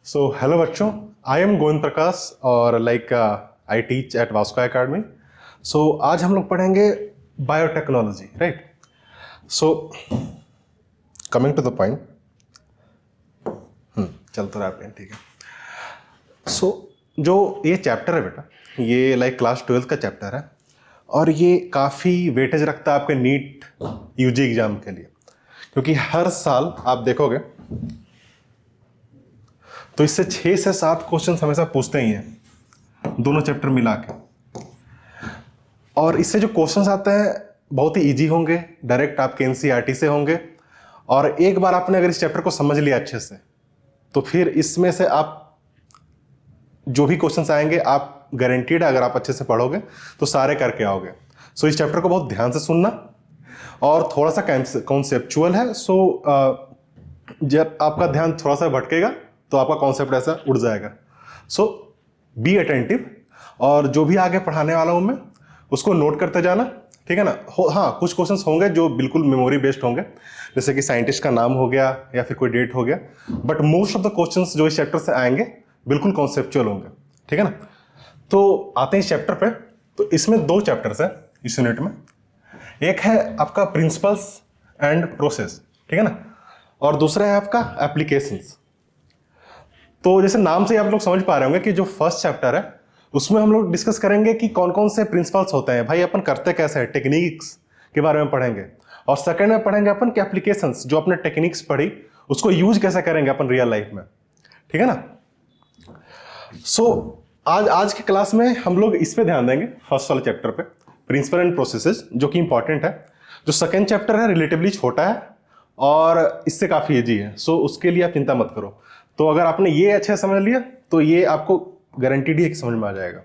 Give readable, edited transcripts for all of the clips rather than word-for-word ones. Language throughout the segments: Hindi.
सो हेलो बच्चों, आई एम गोविंद प्रकाश और I teach at Vasco academy. So आज हम लोग पढ़ेंगे biotechnology, right. So coming to the point, चल तो रहा है, ठीक है। सो जो ये चैप्टर है बेटा, ये क्लास 12 का चैप्टर है और ये काफ़ी वेटेज रखता है आपके नीट यूजी एग्जाम के लिए, क्योंकि हर साल आप देखोगे तो इससे 6 से 7 क्वेश्चन हमेशा पूछते ही हैं, दोनों चैप्टर मिला के। और इससे जो क्वेश्चंस आते हैं बहुत ही इजी होंगे, डायरेक्ट आपके एनसीईआरटी से होंगे। और एक बार आपने अगर इस चैप्टर को समझ लिया अच्छे से, तो फिर इसमें से आप जो भी क्वेश्चंस आएंगे आप गारंटीड, अगर आप अच्छे से पढ़ोगे तो सारे करके आओगे। सो इस चैप्टर को बहुत ध्यान से सुनना, और थोड़ा सा कॉन्सेप्चुअल है। सो जब आपका ध्यान थोड़ा सा भटकेगा तो आपका कॉन्सेप्ट ऐसा उड़ जाएगा। सो बी अटेंटिव, और जो भी आगे पढ़ाने वाला हूं मैं उसको नोट करते जाना, ठीक है ना। हाँ, कुछ क्वेश्चंस होंगे जो बिल्कुल मेमोरी बेस्ड होंगे, जैसे कि साइंटिस्ट का नाम हो गया या फिर कोई डेट हो गया, but most of the questions जो इस चैप्टर से आएंगे बिल्कुल कॉन्सेप्चुअल होंगे, ठीक है ना। तो आते हैं इस चैप्टर पे। तो इसमें 2 चैप्टर्स है इस यूनिट में। एक है आपका प्रिंसिपल्स एंड प्रोसेस, ठीक है ना, और दूसरा है आपका एप्लीकेशंस। तो जैसे नाम से ही आप लोग समझ पा रहे होंगे कि जो फर्स्ट चैप्टर है उसमें हम लोग डिस्कस करेंगे कि कौन कौन से प्रिंसिपल्स होते हैं, भाई अपन करते कैसे हैं, टेक्निक्स के बारे में पढ़ेंगे। और सेकंड में पढ़ेंगे अपन के एप्लीकेशंस, जो अपने टेक्निक्स पढ़ी उसको यूज कैसे करेंगे अपन रियल लाइफ में, ठीक है ना। सो आज के क्लास में हम लोग इस पे ध्यान देंगे, फर्स्ट वाले चैप्टर पे, प्रिंसिपल एंड प्रोसेसेस, जो कि इंपॉर्टेंट है। जो सेकेंड चैप्टर है रिलेटिवली छोटा है और इससे काफी इजी है, सो उसके लिए आप चिंता मत करो। तो अगर आपने ये अच्छे समझ लिया तो ये आपको गारंटीड ही समझ में आ जाएगा।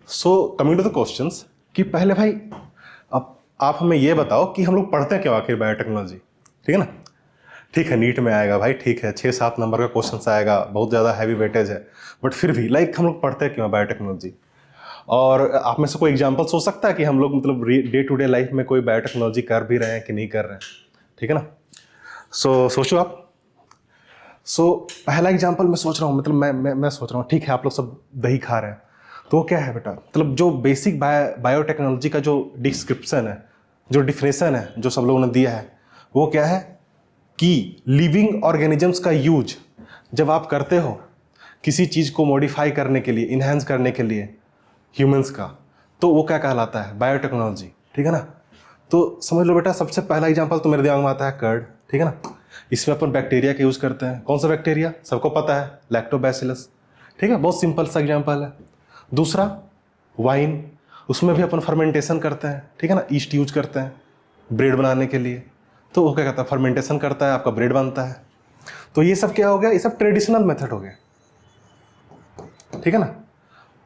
So coming to the questions, कि पहले भाई अब आप हमें ये बताओ कि हम लोग पढ़ते क्यों आखिर बायोटेक्नोलॉजी, ठीक है ना। ठीक है, नीट में आएगा भाई, ठीक है, 6-7 नंबर का क्वेश्चन आएगा, बहुत ज़्यादा हैवी वेटेज है, बट फिर भी हम लोग पढ़ते क्यों बायोटेक्नोलॉजी। और आप में से कोई एग्जाम्पल सोच सकता है कि हम लोग मतलब डे टू डे लाइफ में कोई बायोटेक्नोलॉजी कर भी रहे हैं कि नहीं कर रहे हैं, ठीक है ना। सो सोचो आप। सो पहला एग्जाम्पल मैं सोच रहा हूँ, मतलब मैं सोच रहा हूँ, ठीक है, आप लोग सब दही खा रहे हैं, तो वो क्या है बेटा, मतलब जो बेसिक बायोटेक्नोलॉजी का जो डिस्क्रिप्शन है, जो डिफिनेशन है जो सब लोगों ने दिया है, वो क्या है कि लिविंग ऑर्गेनिजम्स का यूज जब आप करते हो किसी चीज़ को मॉडिफाई करने के लिए, इन्हेंस करने के लिए ह्यूमंस का, तो वो क्या कहलाता है, बायोटेक्नोलॉजी, ठीक है ना। तो समझ लो बेटा, सबसे पहला एग्जांपल तो मेरे दिमाग में आता है कर्ड, ठीक है ना। इसमें अपन बैक्टीरिया का यूज़ करते हैं। कौन सा बैक्टीरिया, सबको पता है, लैक्टोबैसिलस, ठीक है, बहुत सिंपल सा एग्जांपल है। दूसरा वाइन, उसमें भी अपन फर्मेंटेशन करते हैं, ठीक है ना, ईस्ट यूज करते हैं ब्रेड बनाने के लिए, तो वो क्या कहता है, फर्मेंटेशन करता है, आपका ब्रेड बनता है। तो ये सब क्या हो गया, ये सब ट्रेडिशनल मेथड हो गया, ठीक है ना।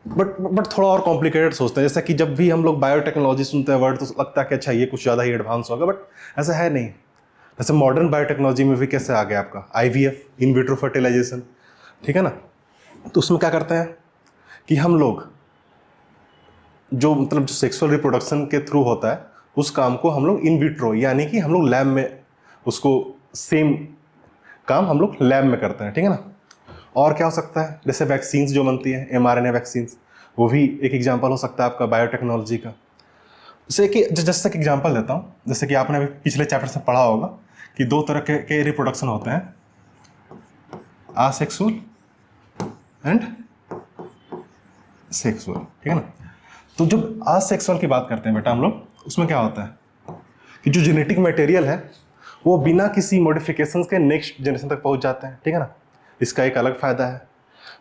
बट थोड़ा और कॉम्प्लिकेटेड सोचते हैं, जैसे कि जब भी हम लोग बायोटेक्नोलॉजी सुनते हैं वर्ड तो लगता है कि अच्छा ये कुछ ज़्यादा ही एडवांस होगा, बट ऐसा है नहीं। जैसे मॉडर्न बायोटेक्नोलॉजी में भी कैसे आ गया आपका आईवीएफ, इन विट्रो फर्टिलाइजेशन, ठीक है ना। तो उसमें क्या करते हैं कि हम लोग जो मतलब जो सेक्सुअल रिप्रोडक्शन के थ्रू होता है उस काम को हम लोग इन विट्रो, यानी कि हम लोग लैब में उसको सेम काम हम लोग लैब में करते हैं, ठीक है ना। और क्या हो सकता है, जैसे वैक्सीन्स जो बनती है, एमआरएनए वैक्सीन्स, वो भी एक एग्जांपल हो सकता है आपका बायोटेक्नोलॉजी का। जैसे कि जैसे कि एग्जांपल देता हूँ, जैसे कि आपने अभी पिछले चैप्टर से पढ़ा होगा कि 2 तरह के रिप्रोडक्शन होते हैं, आसेक्सुअल एंड सेक्सुअल, ठीक है ना। तो जब आसेक्सुअल की बात करते हैं बेटा हम लोग, उसमें क्या होता है कि जो जेनेटिक मटेरियल है वो बिना किसी मॉडिफिकेशन के नेक्स्ट जनरेशन तक पहुंच जाते हैं, ठीक है ना। इसका एक अलग फायदा है।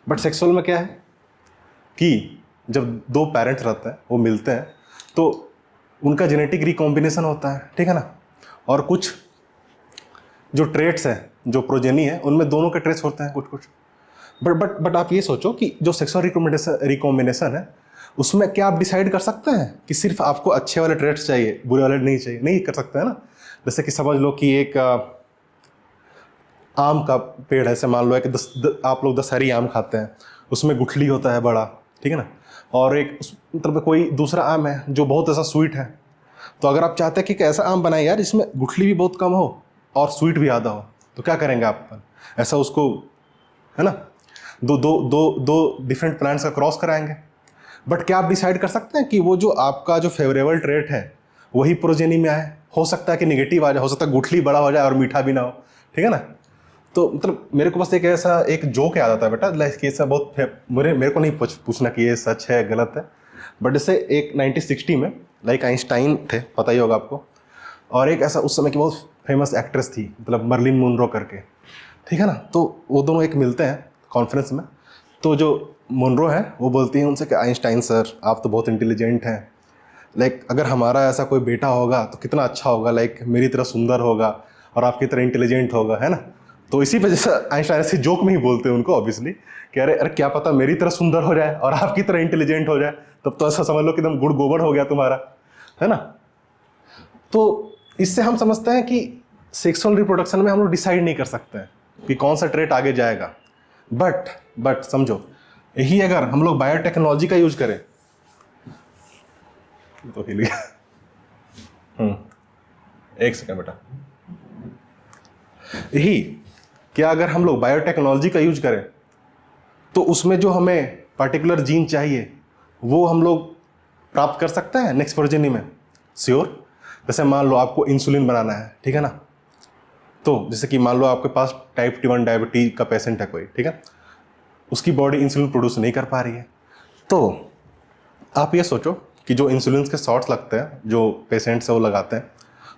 बट सेक्सुअल में क्या है कि जब 2 पेरेंट्स रहते हैं, वो मिलते हैं, तो उनका जेनेटिक रिकॉम्बिनेशन होता है, ठीक है ना। और कुछ जो ट्रेट्स हैं, जो प्रोजेनी है, उनमें दोनों के ट्रेट्स होते हैं कुछ कुछ। बट आप ये सोचो कि जो सेक्सुअल रिकॉम्बिनेशन है उसमें क्या आप डिसाइड कर सकते हैं कि सिर्फ आपको अच्छे वाले ट्रेट्स चाहिए, बुरे वाले नहीं चाहिए, नहीं कर सकते हैं ना। जैसे कि समझ लो कि एक आम का पेड़ है, ऐसे मान लो है कि आप लोग दशहरी आम खाते हैं, उसमें गुठली होता है बड़ा, ठीक है ना। और एक मतलब कोई दूसरा आम है जो बहुत ऐसा स्वीट है, तो अगर आप चाहते हैं कि ऐसा आम बनाए यार इसमें गुठली भी बहुत कम हो और स्वीट भी ज़्यादा हो, तो क्या करेंगे आप? ऐसा उसको, है ना, दो दो दो दो डिफरेंट प्लांट्स का क्रॉस कराएंगे। बट क्या आप डिसाइड कर सकते हैं कि वो जो आपका जो फेवरेबल ट्रेट है वही प्रोजेनी में आए? हो सकता है कि निगेटिव आ जाए, हो सकता है गुठली बड़ा हो जाए और मीठा भी ना हो, ठीक है ना। तो मतलब मेरे को बस एक ऐसा एक जोक याद आता है बेटा, लाइक ऐसा बहुत मेरे को नहीं पूछना कि ये सच है गलत है, बट जैसे एक 1960 में लाइक आइंस्टाइन थे, पता ही होगा आपको, और एक ऐसा उस समय की बहुत फेमस एक्ट्रेस थी, मतलब मर्लिन मोनरो करके, ठीक है ना। तो वो दोनों एक मिलते हैं कॉन्फ्रेंस में, तो जो मोनरो है वो बोलती हैं उनसे कि आइंस्टाइन सर आप तो बहुत इंटेलिजेंट हैं, लाइक अगर हमारा ऐसा कोई बेटा होगा तो कितना अच्छा होगा, लाइक मेरी तरह सुंदर होगा और आपकी तरह इंटेलिजेंट होगा, है ना। तो इसी वजह से आइंस्टाइन ऐसे जोक में ही बोलते हैं उनको ऑब्वियसली कि अरे अरे क्या पता मेरी तरह सुंदर हो जाए और आपकी तरह इंटेलिजेंट हो जाए, तब तो ऐसा समझ लो कि एकदम गुड़ गोबर हो गया तुम्हारा, है ना। तो इससे हम समझते हैं कि सेक्सुअल रिप्रोडक्शन में हम लोग डिसाइड नहीं कर सकते हैं कि कौन सा ट्रेट आगे जाएगा। बट समझो, यही अगर हम लोग बायोटेक्नोलॉजी का यूज करें तो हिल गया। एक सेकंड बेटा। यही क्या अगर हम लोग बायोटेक्नोलॉजी का यूज करें तो उसमें जो हमें पर्टिकुलर जीन चाहिए वो हम लोग प्राप्त कर सकते हैं नेक्स्ट प्रोजेनी में? श्योर। जैसे मान लो आपको इंसुलिन बनाना है, ठीक है ना, तो जैसे कि मान लो आपके पास टाइप 1 डायबिटीज का पेशेंट है कोई, ठीक है, उसकी बॉडी इंसुलिन प्रोड्यूस नहीं कर पा रही है, तो आप ये सोचो कि जो इंसुलिन के शॉट्स लगते हैं जो पेशेंट्स है वो लगाते हैं,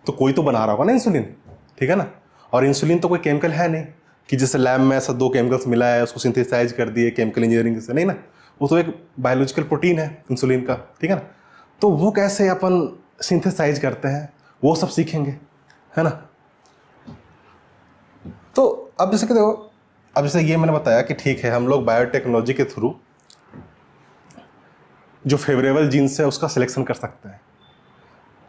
तो कोई तो बना रहा होगा ना इंसुलिन, ठीक है ना। और इंसुलिन तो कोई केमिकल है नहीं कि जैसे लैब में ऐसा दो केमिकल्स मिला है उसको सिंथेसाइज कर दिए केमिकल इंजीनियरिंग से, नहीं ना, वो तो एक बायोलॉजिकल प्रोटीन है इंसुलिन का, ठीक है ना। तो वो कैसे अपन सिंथेसाइज करते हैं वो सब सीखेंगे, है ना। तो अब जैसे कि देखो, अब जैसे ये मैंने बताया कि ठीक है हम लोग बायोटेक्नोलॉजी के थ्रू जो फेवरेबल जीन्स है उसका सिलेक्शन कर सकते हैं।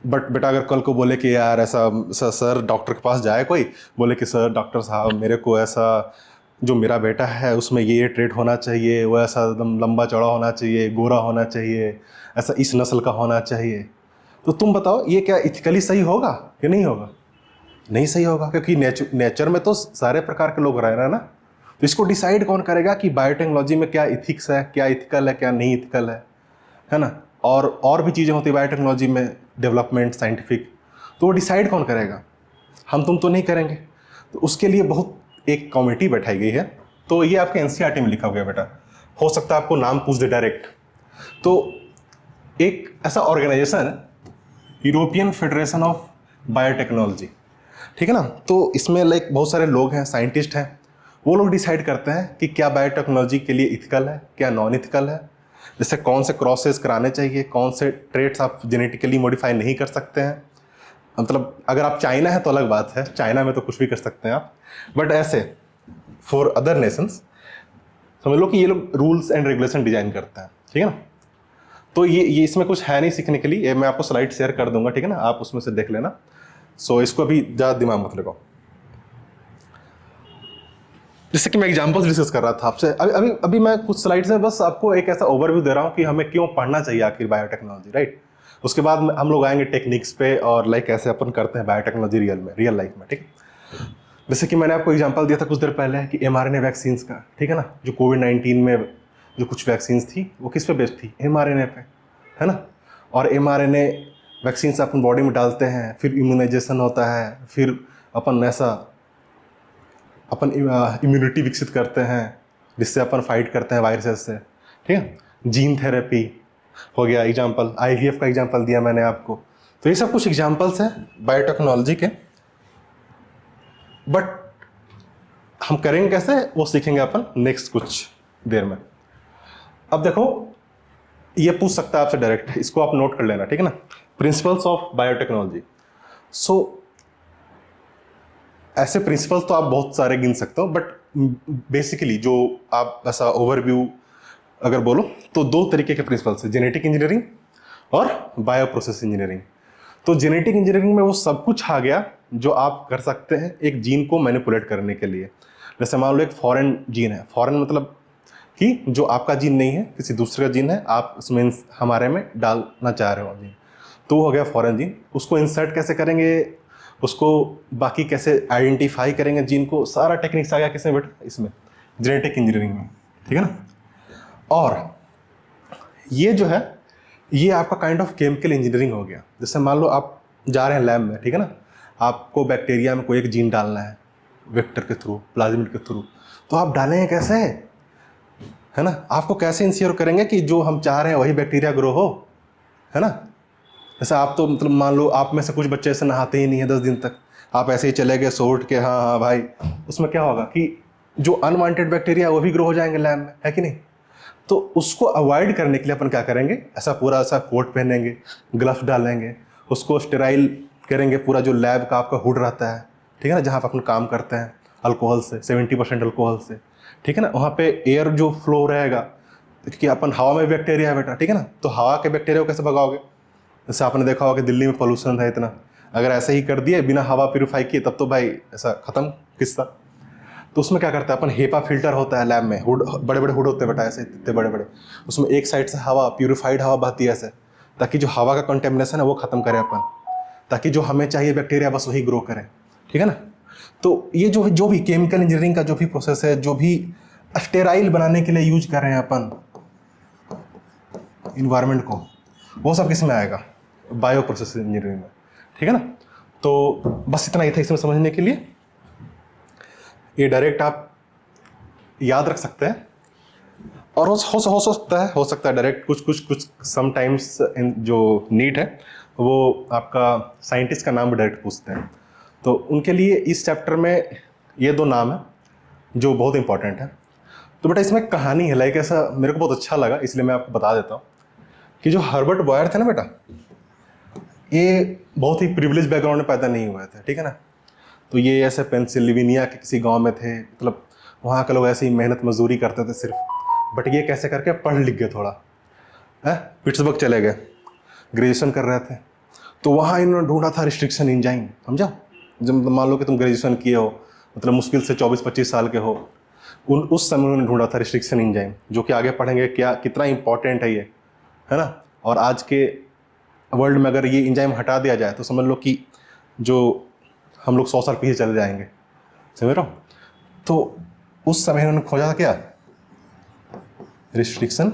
बट बेटा अगर कल को बोले कि यार ऐसा सर डॉक्टर के पास जाए कोई, बोले कि सर डॉक्टर साहब मेरे को ऐसा जो मेरा बेटा है उसमें ये ट्रेट होना चाहिए, वो ऐसा एकदम लंबा चौड़ा होना चाहिए, गोरा होना चाहिए, ऐसा इस नस्ल का होना चाहिए, तो तुम बताओ ये क्या इथिकली सही होगा या नहीं होगा? नहीं सही होगा, क्योंकि नेचर में तो सारे प्रकार के लोग रह रहे हैं ना। तो इसको डिसाइड कौन करेगा कि बायोटेक्नोलॉजी में क्या इथिक्स है, क्या इथिकल है, क्या नहीं इथिकल है ना। और भी चीज़ें होती है बायोटेक्नोलॉजी में, डेवलपमेंट साइंटिफिक, तो वो डिसाइड कौन करेगा? हम तुम तो नहीं करेंगे। तो उसके लिए बहुत एक कमेटी बैठाई गई है। तो ये आपके एनसीईआरटी में लिखा गया बेटा, हो सकता है आपको नाम पूछ दे डायरेक्ट। तो एक ऐसा ऑर्गेनाइजेशन है यूरोपियन फेडरेशन ऑफ बायोटेक्नोलॉजी, ठीक है ना। तो इसमें लाइक बहुत सारे लोग हैं, साइंटिस्ट हैं, वो लोग डिसाइड करते हैं कि क्या बायोटेक्नोलॉजी के लिए इथिकल है, क्या नॉन इथिकल है, जैसे कौन से क्रॉसेस कराने चाहिए, कौन से ट्रेट्स आप जेनेटिकली मॉडिफाई नहीं कर सकते हैं। मतलब अगर आप चाइना है तो अलग बात है, चाइना में तो कुछ भी कर सकते हैं आप, बट ऐसे फॉर अदर नेशंस समझ लो कि ये लोग रूल्स एंड रेगुलेशन डिजाइन करते हैं, ठीक है ना। तो ये इसमें कुछ है नहीं सीखने के लिए, ये मैं आपको स्लाइड शेयर कर दूंगा, ठीक है ना, आप उसमें से देख लेना। सो इसको अभी ज़्यादा दिमाग मत लगाओ। जैसे कि मैं एग्जांपल्स डिस्कस कर रहा था आपसे अभी अभी अभी मैं कुछ स्लाइड्स में बस आपको एक ऐसा ओवरव्यू दे रहा हूँ कि हमें क्यों पढ़ना चाहिए आखिर बायोटेक्नोलॉजी, राइट। उसके बाद हम लोग आएंगे टेक्निक्स पे और लाइक कैसे अपन करते हैं बायोटेक्नोलॉजी रियल लाइफ में, ठीक है। जैसे कि मैंने आपको एग्जांपल दिया था कुछ देर पहले कि mRNA वैक्सीन्स का, ठीक है ना, जो कोविड-19 में जो कुछ वैक्सीन्स थी वो किस पे बेस्ड थी? mRNA पे, है ना। और mRNA वैक्सीन्स अपन बॉडी में डालते हैं, फिर इम्यूनाइजेशन होता है, फिर अपन इम्यूनिटी विकसित करते हैं जिससे अपन फाइट करते हैं वायरसेस से, ठीक है। जीन थेरेपी हो गया एग्जांपल, IVF का एग्जांपल दिया मैंने आपको। तो ये सब कुछ एग्जांपल्स हैं बायोटेक्नोलॉजी के। बट हम करेंगे कैसे वो सीखेंगे अपन नेक्स्ट कुछ देर में। अब देखो ये पूछ सकता है आपसे डायरेक्ट, इसको आप नोट कर लेना, ठीक है ना, प्रिंसिपल्स ऑफ बायोटेक्नोलॉजी। सो ऐसे प्रिंसिपल्स तो आप बहुत सारे गिन सकते हो, बट बेसिकली जो आप ऐसा ओवरव्यू अगर बोलो तो दो तरीके के प्रिंसिपल्स हैं, जेनेटिक इंजीनियरिंग और बायो प्रोसेस इंजीनियरिंग। तो जेनेटिक इंजीनियरिंग में वो सब कुछ आ गया जो आप कर सकते हैं एक जीन को मैनिपुलेट करने के लिए। जैसे मान लो एक फॉरेन जीन है, फॉरेन मतलब कि जो आपका जीन नहीं है, किसी दूसरे का जीन है, आप उसमें हमारे में डालना चाह रहे हो जीन, तो वो हो गया फॉरेन जीन। उसको इंसर्ट कैसे करेंगे उसको बाकी कैसे आइडेंटिफाई करेंगे जीन को, सारा टेक्निक्स आ गया किसमें बेटा, इसमें जेनेटिक इंजीनियरिंग में, ठीक है ना। और ये जो है ये आपका काइंड ऑफ केमिकल इंजीनियरिंग हो गया। जैसे मान लो आप जा रहे हैं लैब में, ठीक है ना, आपको बैक्टीरिया में कोई एक जीन डालना है वेक्टर के थ्रू, प्लाज्मिड के थ्रू, तो आप डालेंगे कैसे, है ना, आपको कैसे इंश्योर करेंगे कि जो हम चाह रहे हैं वही बैक्टीरिया ग्रो हो, है ना। जैसे आप तो मतलब मान लो आप में से कुछ बच्चे ऐसे नहाते ही नहीं है 10 दिन तक, आप ऐसे ही चले गए सोट के, हाँ हाँ भाई, उसमें क्या होगा कि जो अनवांटेड बैक्टीरिया वो भी ग्रो हो जाएंगे लैब में, है कि नहीं। तो उसको अवॉइड करने के लिए अपन क्या करेंगे, ऐसा पूरा ऐसा कोट पहनेंगे, ग्लव्स डालेंगे, उसको स्टेराइल करेंगे, पूरा जो लैब का आपका हुड रहता है, ठीक है ना, जहाँ पर अपन काम करते हैं अल्कोहल से, 70% अल्कोहल से, ठीक है ना, वहाँ पे एयर जो फ्लो रहेगा, क्योंकि अपन हवा में बैक्टीरिया है बेटा, ठीक है ना, तो हवा के बैक्टीरिया को कैसे भगाओगे। जैसे आपने देखा होगा कि दिल्ली में पोल्यूशन है इतना, अगर ऐसे ही कर दिए बिना हवा प्यूरिफाई किए तब तो भाई ऐसा खत्म किस्सा। तो उसमें क्या करता है अपन, हेपा फिल्टर होता है लैब में, हुड, बड़े बड़े हुड होते हैं बेटा ऐसे इतने बड़े बड़े, उसमें एक साइड से हवा, प्यूरिफाइड हवा बहती है ऐसे, ताकि जो हवा का कंटेमिनेशन है वो खत्म करे अपन, ताकि जो हमें चाहिए बैक्टीरिया बस वही ग्रो करे, ठीक है ना। तो ये जो भी केमिकल इंजीनियरिंग का जो भी प्रोसेस है, जो भी स्टेराइल बनाने के लिए यूज कर रहे हैं अपन इन्वायरमेंट को, वो सब किस में आएगा, बायो प्रोसेस इंजीनियरिंग में, ठीक है ना। तो बस इतना ही था इसमें समझने के लिए, ये डायरेक्ट आप याद रख सकते हैं, और हो सकता है डायरेक्ट कुछ समटाइम्स जो नीट है वो आपका साइंटिस्ट का नाम भी डायरेक्ट पूछते हैं, तो उनके लिए इस चैप्टर में ये 2 नाम है जो बहुत इंपॉर्टेंट है। तो बेटा इसमें कहानी है, लाइक ऐसा मेरे को बहुत अच्छा लगा इसलिए मैं आपको बता देता हूँ कि जो हर्बर्ट बॉयर थे ना बेटा, ये बहुत ही प्रिविलेज बैकग्राउंड में पैदा नहीं हुए थे, ठीक है ना। तो ये ऐसे पेंसिल्वेनिया के किसी गांव में थे, मतलब वहाँ के लोग ऐसे ही मेहनत मजदूरी करते थे सिर्फ, बट ये कैसे करके पढ़ लिख गए थोड़ा, है, पिट्सबर्ग चले गए, ग्रेजुएशन कर रहे थे, तो वहाँ इन्होंने ढूंढा था रिस्ट्रिक्शन इंजाइम, समझा। जब मान लो कि तुम ग्रेजुएशन किए हो, मतलब मुश्किल से 24-25 साल के हो, उस समय उन्होंने ढूंढा था रिस्ट्रिक्शन इंजाइम, जो कि आगे पढ़ेंगे क्या कितना इंपॉर्टेंट है ये, है ना। और आज के वर्ल्ड में अगर ये इंजाइम हटा दिया जाए तो समझ लो कि जो हम लोग 100 साल पीछे चले जाएंगे, समझ रहे हो। तो उस समय उन्होंने खोजा था क्या, रिस्ट्रिक्शन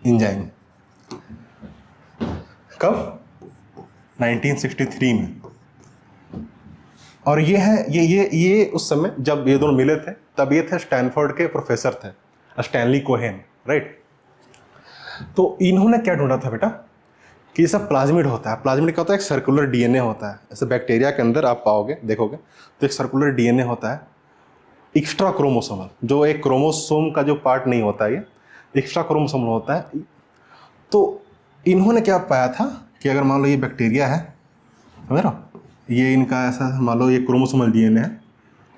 इंजाइम, कब, 1963 में। और ये है ये उस समय जब ये दोनों मिले थे, तब ये थे स्टैनफोर्ड के प्रोफेसर थे, स्टैनली कोहेन, राइट। तो इन्होंने क्या ढूंढा था बेटा कि ये सब प्लाज्मिड होता है। प्लाज्मिड क्या होता है, एक सर्कुलर डीएनए होता है, ऐसे बैक्टीरिया के अंदर आप पाओगे देखोगे तो एक सर्कुलर डीएनए होता है, एक्स्ट्रा क्रोमोसोमल, जो एक क्रोमोसोम का जो पार्ट नहीं होता है, ये एक्स्ट्रा क्रोमोसोमल होता है। तो इन्होंने क्या पाया था कि अगर मान लो ये बैक्टीरिया है, समझ रहे हो, ये इनका ऐसा मान लो ये क्रोमोसोमल डीएनए है,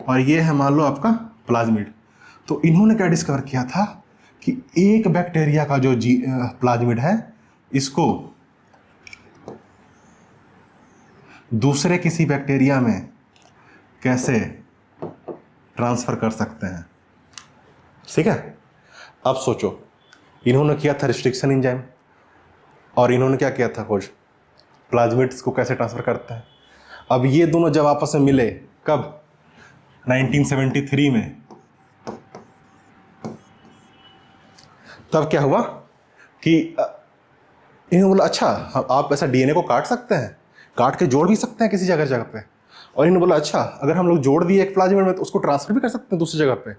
और ये है मान लो आपका प्लाज्मिड। तो इन्होंने क्या डिस्कवर किया था कि एक बैक्टीरिया का जो प्लाज्मिड है, इसको दूसरे किसी बैक्टीरिया में कैसे ट्रांसफर कर सकते हैं, ठीक है। अब सोचो, इन्होंने किया था रिस्ट्रिक्शन एंजाइम, और इन्होंने क्या किया था, खोज प्लाज्मिड्स को कैसे ट्रांसफर करता है। अब ये दोनों जब आपस में मिले, कब, 1973 में, तब क्या हुआ कि इन्होंने बोला अच्छा आप ऐसा डीएनए को काट सकते हैं, काट के जोड़ भी सकते हैं किसी जगह पे। और इन्होंने बोला अच्छा अगर हम लोग जोड़ दिए एक प्लाज्मिड में तो उसको ट्रांसफर भी कर सकते हैं दूसरी जगह पे।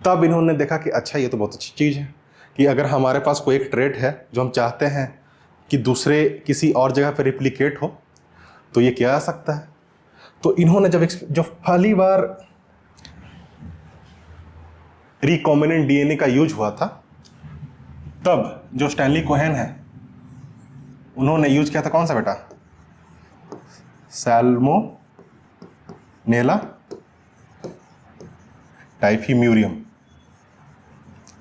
तब इन्होंने देखा कि अच्छा ये तो बहुत अच्छी चीज़ है कि अगर हमारे पास कोई एक ट्रेट है जो हम चाहते हैं कि दूसरे किसी और जगह पर रिप्लिकेट हो, तो ये किया जा सकता है। तो इन्होंने जब पहली बार रिकॉम्बिनेंट डीएनए का यूज हुआ था, तब जो स्टैनली कोहेन है उन्होंने यूज किया था कौन सा बेटा, सैल्मोनेला टाइफीम्यूरियम,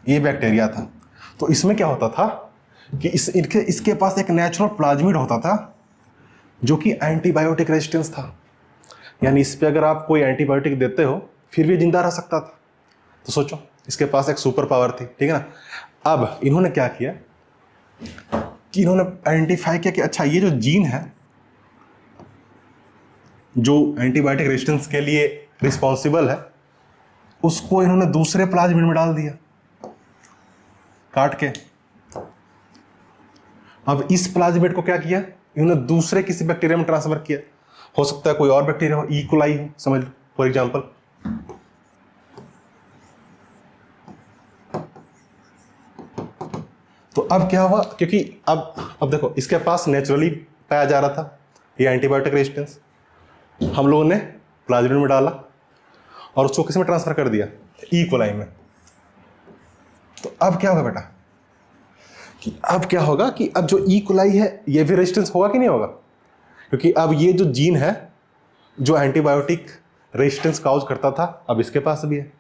ये बैक्टीरिया था। तो इसमें क्या होता था कि इसके पास एक नेचुरल प्लाज्मिड होता था जो कि एंटीबायोटिक रेजिस्टेंस था, यानी इस पे अगर आप कोई एंटीबायोटिक देते हो फिर भी जिंदा रह सकता था। तो सोचो इसके पास एक सुपर पावर थी, ठीक है ना। अब इन्होंने क्या किया कि इन्होंने आइडेंटिफाई किया कि अच्छा ये जो जीन है जो एंटीबायोटिक रेजिस्टेंस के लिए रिस्पॉन्सिबल है उसको इन्होंने दूसरे प्लाज्मिड में डाल दिया काट के। अब इस प्लाज्मिड को क्या किया, इन्होंने दूसरे किसी बैक्टीरिया में ट्रांसफर किया। हो सकता है कोई और बैक्टीरिया हो, ई कोलाई हो समझ लो फॉर एग्जांपल। तो अब क्या हुआ, क्योंकि अब देखो इसके पास नेचुरली पाया जा रहा था ये एंटीबायोटिक रेजिस्टेंस, हम लोगों ने प्लाज्मिड में डाला और उसको किस में ट्रांसफर कर दिया, ई कोलाई में। तो अब क्या होगा बेटा कि अब क्या होगा कि अब जो ई कोलाई है ये भी रेजिस्टेंस होगा कि नहीं होगा, क्योंकि अब ये जो जीन है जो एंटीबायोटिक रेजिस्टेंस काउज करता था अब इसके पास भी है।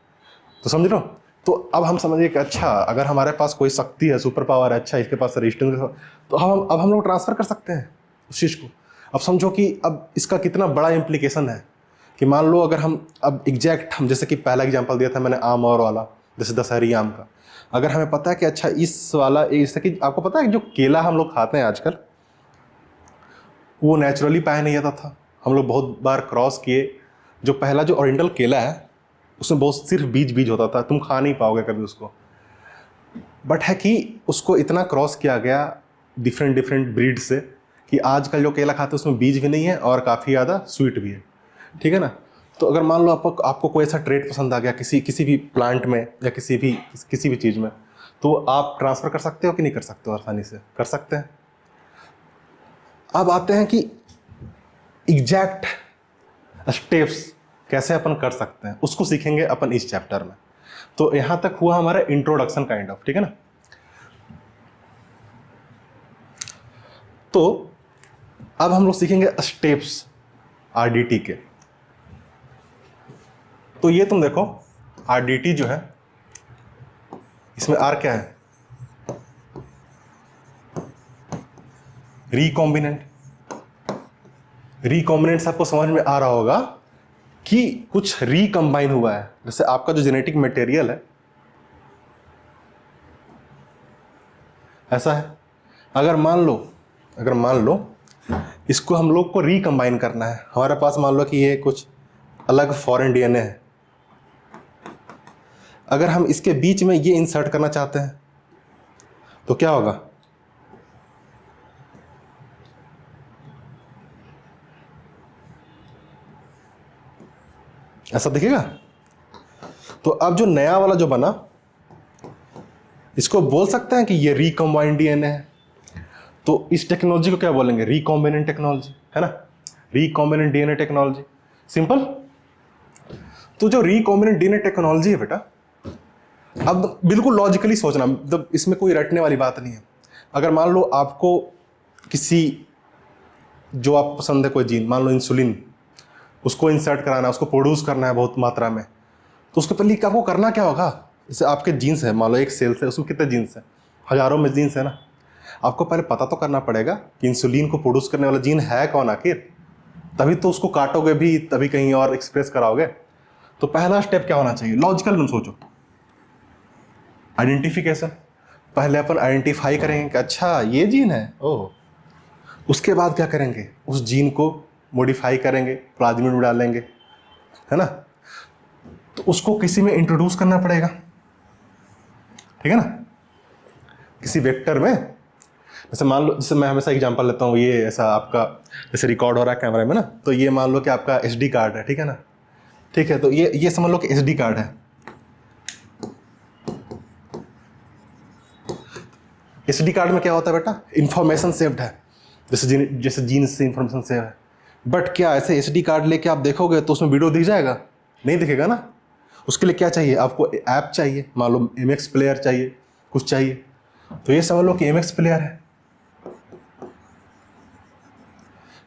तो समझ लो, तो अब हम समझिए कि अच्छा अगर हमारे पास कोई शक्ति है, सुपर पावर है, अच्छा इसके पास रेजिस्टेंस, तो हम लोग ट्रांसफर कर सकते हैं उस चीज़ को। अब समझो कि अब इसका कितना बड़ा इम्प्लीकेशन है कि मान लो अगर हम अब एग्जैक्ट हम जैसे कि पहला एग्जांपल दिया था मैंने आम और वाला, जैसे दशहरी आम का, अगर हमें पता है कि अच्छा इस वाला जैसे कि आपको पता है कि जो केला हम लोग खाते हैं आजकल वो नेचुरली पाया नहीं जाता था, हम लोग बहुत बार क्रॉस किए। जो पहला जो ओरिजिनल केला है उसमें बहुत सिर्फ बीज होता था, तुम खा नहीं पाओगे कभी उसको। बट है कि उसको इतना क्रॉस किया गया डिफरेंट ब्रीड से कि आजकल जो केला खाते हैं उसमें बीज भी नहीं है और काफ़ी ज़्यादा स्वीट भी है, ठीक है ना। तो अगर मान लो आपको कोई ऐसा ट्रेट पसंद आ गया किसी भी प्लांट में या किसी भी चीज़ में, तो आप ट्रांसफ़र कर सकते हो कि नहीं कर सकते हो, आसानी से कर सकते हैं। अब आते हैं कि एग्जैक्ट स्टेप्स कैसे अपन कर सकते हैं, उसको सीखेंगे अपन इस चैप्टर में। तो यहाँ तक हुआ हमारा इंट्रोडक्शन काइंड ऑफ, ठीक है ना। तो अब हम लोग सीखेंगे स्टेप्स आरडीटी के। तो ये तुम देखो आरडीटी जो है इसमें आर क्या है, रिकॉम्बिनेंट। रिकॉम्बिनेंट आपको समझ में आ रहा होगा कि कुछ रिकंबाइन हुआ है। जैसे आपका जो जेनेटिक मटेरियल है ऐसा है, अगर मान लो इसको हम लोग को रिकंबाइन करना है, हमारे पास मान लो कि ये कुछ अलग फॉरेन डीएनए है, अगर हम इसके बीच में ये इंसर्ट करना चाहते हैं तो क्या होगा, ऐसा दिखेगा। तो अब जो नया वाला जो बना इसको बोल सकते हैं कि ये रिकंबाइंड डीएनए है। तो इस टेक्नोलॉजी को क्या बोलेंगे, रिकॉम्बिनेंट टेक्नोलॉजी, है ना, रिकॉम्बिनेंट डीएनए टेक्नोलॉजी, सिंपल। तो जो रिकॉम्बिनेंट डीएनए टेक्नोलॉजी है बेटा, अब बिल्कुल लॉजिकली सोचना, मतलब इसमें कोई रटने वाली बात नहीं है। अगर मान लो आपको किसी जो आप पसंद है कोई जीन, मान लो इंसुलिन, उसको इंसर्ट कराना है, उसको प्रोड्यूस करना है बहुत मात्रा में, तो उसके पहले आपको करना क्या होगा, जैसे आपके जीन्स है, मान लो एक सेल है उसमें कितने जीन्स हैं, हजारों में जीन्स है ना, आपको पहले पता तो करना पड़ेगा कि इंसुलिन को प्रोड्यूस करने वाला जीन है कौन आखिर, तभी तो उसको काटोगे भी, तभी कहीं और एक्सप्रेस कराओगे। तो पहला स्टेप क्या होना चाहिए, लॉजिकल तुम सोचो, आइडेंटिफिकेशन। पहले अपन आइडेंटिफाई करेंगे कि अच्छा ये जीन है, ओह, उसके बाद क्या करेंगे, उस जीन को मॉडिफाई करेंगे, प्लाज्मिड में डालेंगे, है ना। तो उसको किसी में इंट्रोड्यूस करना पड़ेगा, ठीक है ना, किसी वेक्टर में। जैसे मान लो, जैसे मैं हमेशा एग्जांपल लेता हूँ, ये ऐसा आपका जैसे रिकॉर्ड हो रहा है कैमरे में ना, तो ये मान लो कि आपका एसडी कार्ड है, ठीक है ना, ठीक है। तो ये समझ लो कि एसडी कार्ड है। एसडी कार्ड में क्या होता है बेटा, इंफॉर्मेशन सेव्ड है, जैसे जीन से इंफॉर्मेशन सेव है। बट क्या ऐसे एसडी कार्ड लेके आप देखोगे तो उसमें वीडियो दिख जाएगा, नहीं दिखेगा ना। उसके लिए क्या चाहिए आपको, ऐप चाहिए, मान लो एमएक्स प्लेयर चाहिए, कुछ चाहिए। तो ये समझ लो कि एमएक्स प्लेयर है,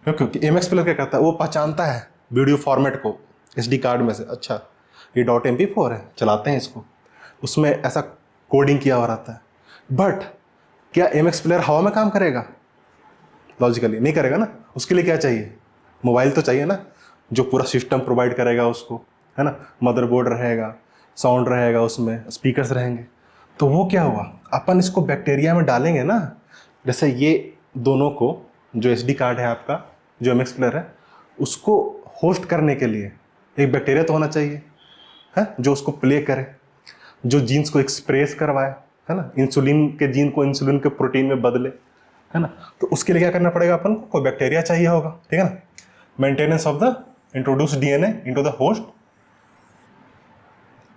क्योंकि एमएक्स प्लेयर क्या करता है, वो पहचानता है वीडियो फॉर्मेट को एसडी कार्ड में से, अच्छा ये .mp4 है, चलाते हैं इसको, उसमें ऐसा कोडिंग किया हुआ रहता है। बट क्या एमएक्स प्लेयर हवा में काम करेगा, लॉजिकली नहीं करेगा ना। उसके लिए क्या चाहिए, मोबाइल तो चाहिए ना, जो पूरा सिस्टम प्रोवाइड करेगा उसको, है ना, मदरबोर्ड रहेगा, साउंड रहेगा, उसमें स्पीकर्स रहेंगे। तो वो क्या हुआ, अपन इसको बैक्टीरिया में डालेंगे ना, जैसे ये दोनों को, जो एसडी कार्ड है आपका, जो एमएक्स प्लेयर है, उसको होस्ट करने के लिए एक बैक्टीरिया तो होना चाहिए, है, जो उसको प्ले करे, जो जीन्स को एक्सप्रेस करवाए, है ना, इंसुलिन के जीन को इंसुलिन के प्रोटीन में बदले, है ना। तो उसके लिए क्या करना पड़ेगा, अपन को कोई बैक्टीरिया चाहिए होगा, ठीक है ना। Maintenance of the introduced DNA into the host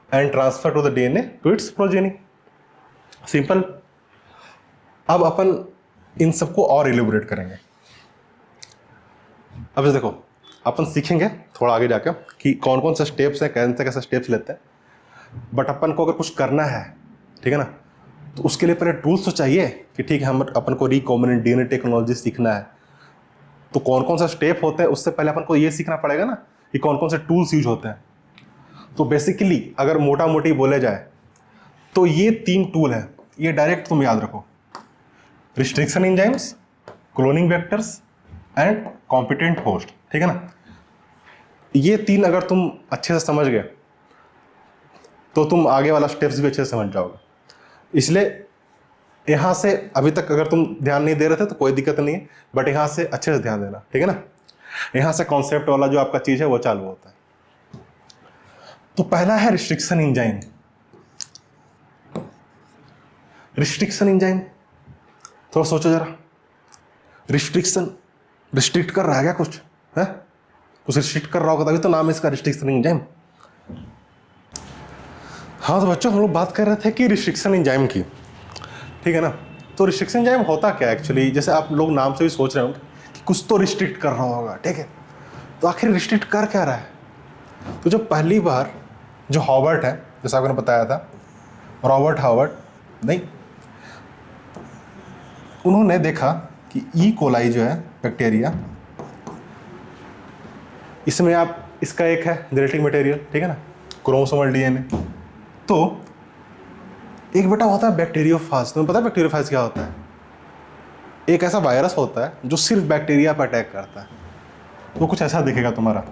and transfer to the DNA to its progeny, simple. अब अपन इन सबको और इलेबोरेट करेंगे। अब देखो, अपन सीखेंगे थोड़ा आगे जाकर कि कौन कौन से स्टेप्स हैं, कैसे कैसे स्टेप्स लेते हैं। बट अपन को अगर कुछ करना है, ठीक है ना, तो उसके लिए पहले टूल्स तो चाहिए कि ठीक है, हम अपन को रिकॉम्बिनेंट डीएनए टेक्नोलॉजी सीखना है, तो कौन कौन सा स्टेप होते हैं उससे पहले अपन को ये सीखना पड़ेगा ना कि कौन कौन से टूल्स यूज होते हैं। तो बेसिकली अगर मोटा मोटी बोले जाए तो ये 3 टूल है, ये डायरेक्ट तुम याद रखो, restriction enzymes, cloning vectors and competent host, ठीक है ना। ये 3 अगर तुम अच्छे से समझ गए तो तुम आगे वाला स्टेप्स भी अच्छे से समझ जाओगे। इसलिए यहाँ से अभी तक अगर तुम ध्यान नहीं दे रहे थे तो कोई दिक्कत नहीं है, बट यहाँ से अच्छे से ध्यान देना, ठीक है ना। यहाँ से कॉन्सेप्ट वाला जो आपका चीज़ है वो चालू होता है। तो पहला है रिस्ट्रिक्शन एंजाइम। रिस्ट्रिक्शन एंजाइम, थोड़ा सोचो जरा, रिस्ट्रिक्शन, रिस्ट्रिक्ट कर रहा है क्या कुछ, है कुछ रिस्ट्रिक्ट कर रहा होगा, तभी तो नाम है इसका रिस्ट्रिक्शन एंजाइम। हाँ तो बच्चों, हम लोग बात कर रहे थे कि रिस्ट्रिक्शन एंजाइम की, ठीक है ना। तो रिस्ट्रिक्शन एंजाइम होता क्या एक्चुअली, जैसे आप लोग नाम से भी सोच रहे होंगे कि कुछ तो रिस्ट्रिक्ट कर रहा होगा, ठीक है। तो आखिर रिस्ट्रिक्ट कर क्या रहा है? तो जो पहली बार जो हॉवर्ट है, जैसा आपने बताया था, रॉबर्ट हॉवर्ट, नहीं, उन्होंने देखा कि ई कोलाई जो है बैक्टीरिया, इसमें आप इसका एक है जेनेटिक मटेरियल, ठीक है ना, क्रोमोसोमल डीएनए। तो एक बेटा होता है बैक्टीरियोफाज। तुम्हें पता है बैक्टीरियोफाज क्या होता है? एक ऐसा वायरस होता है जो सिर्फ बैक्टीरिया पर अटैक करता है। वो कुछ ऐसा दिखेगा तुम्हारा,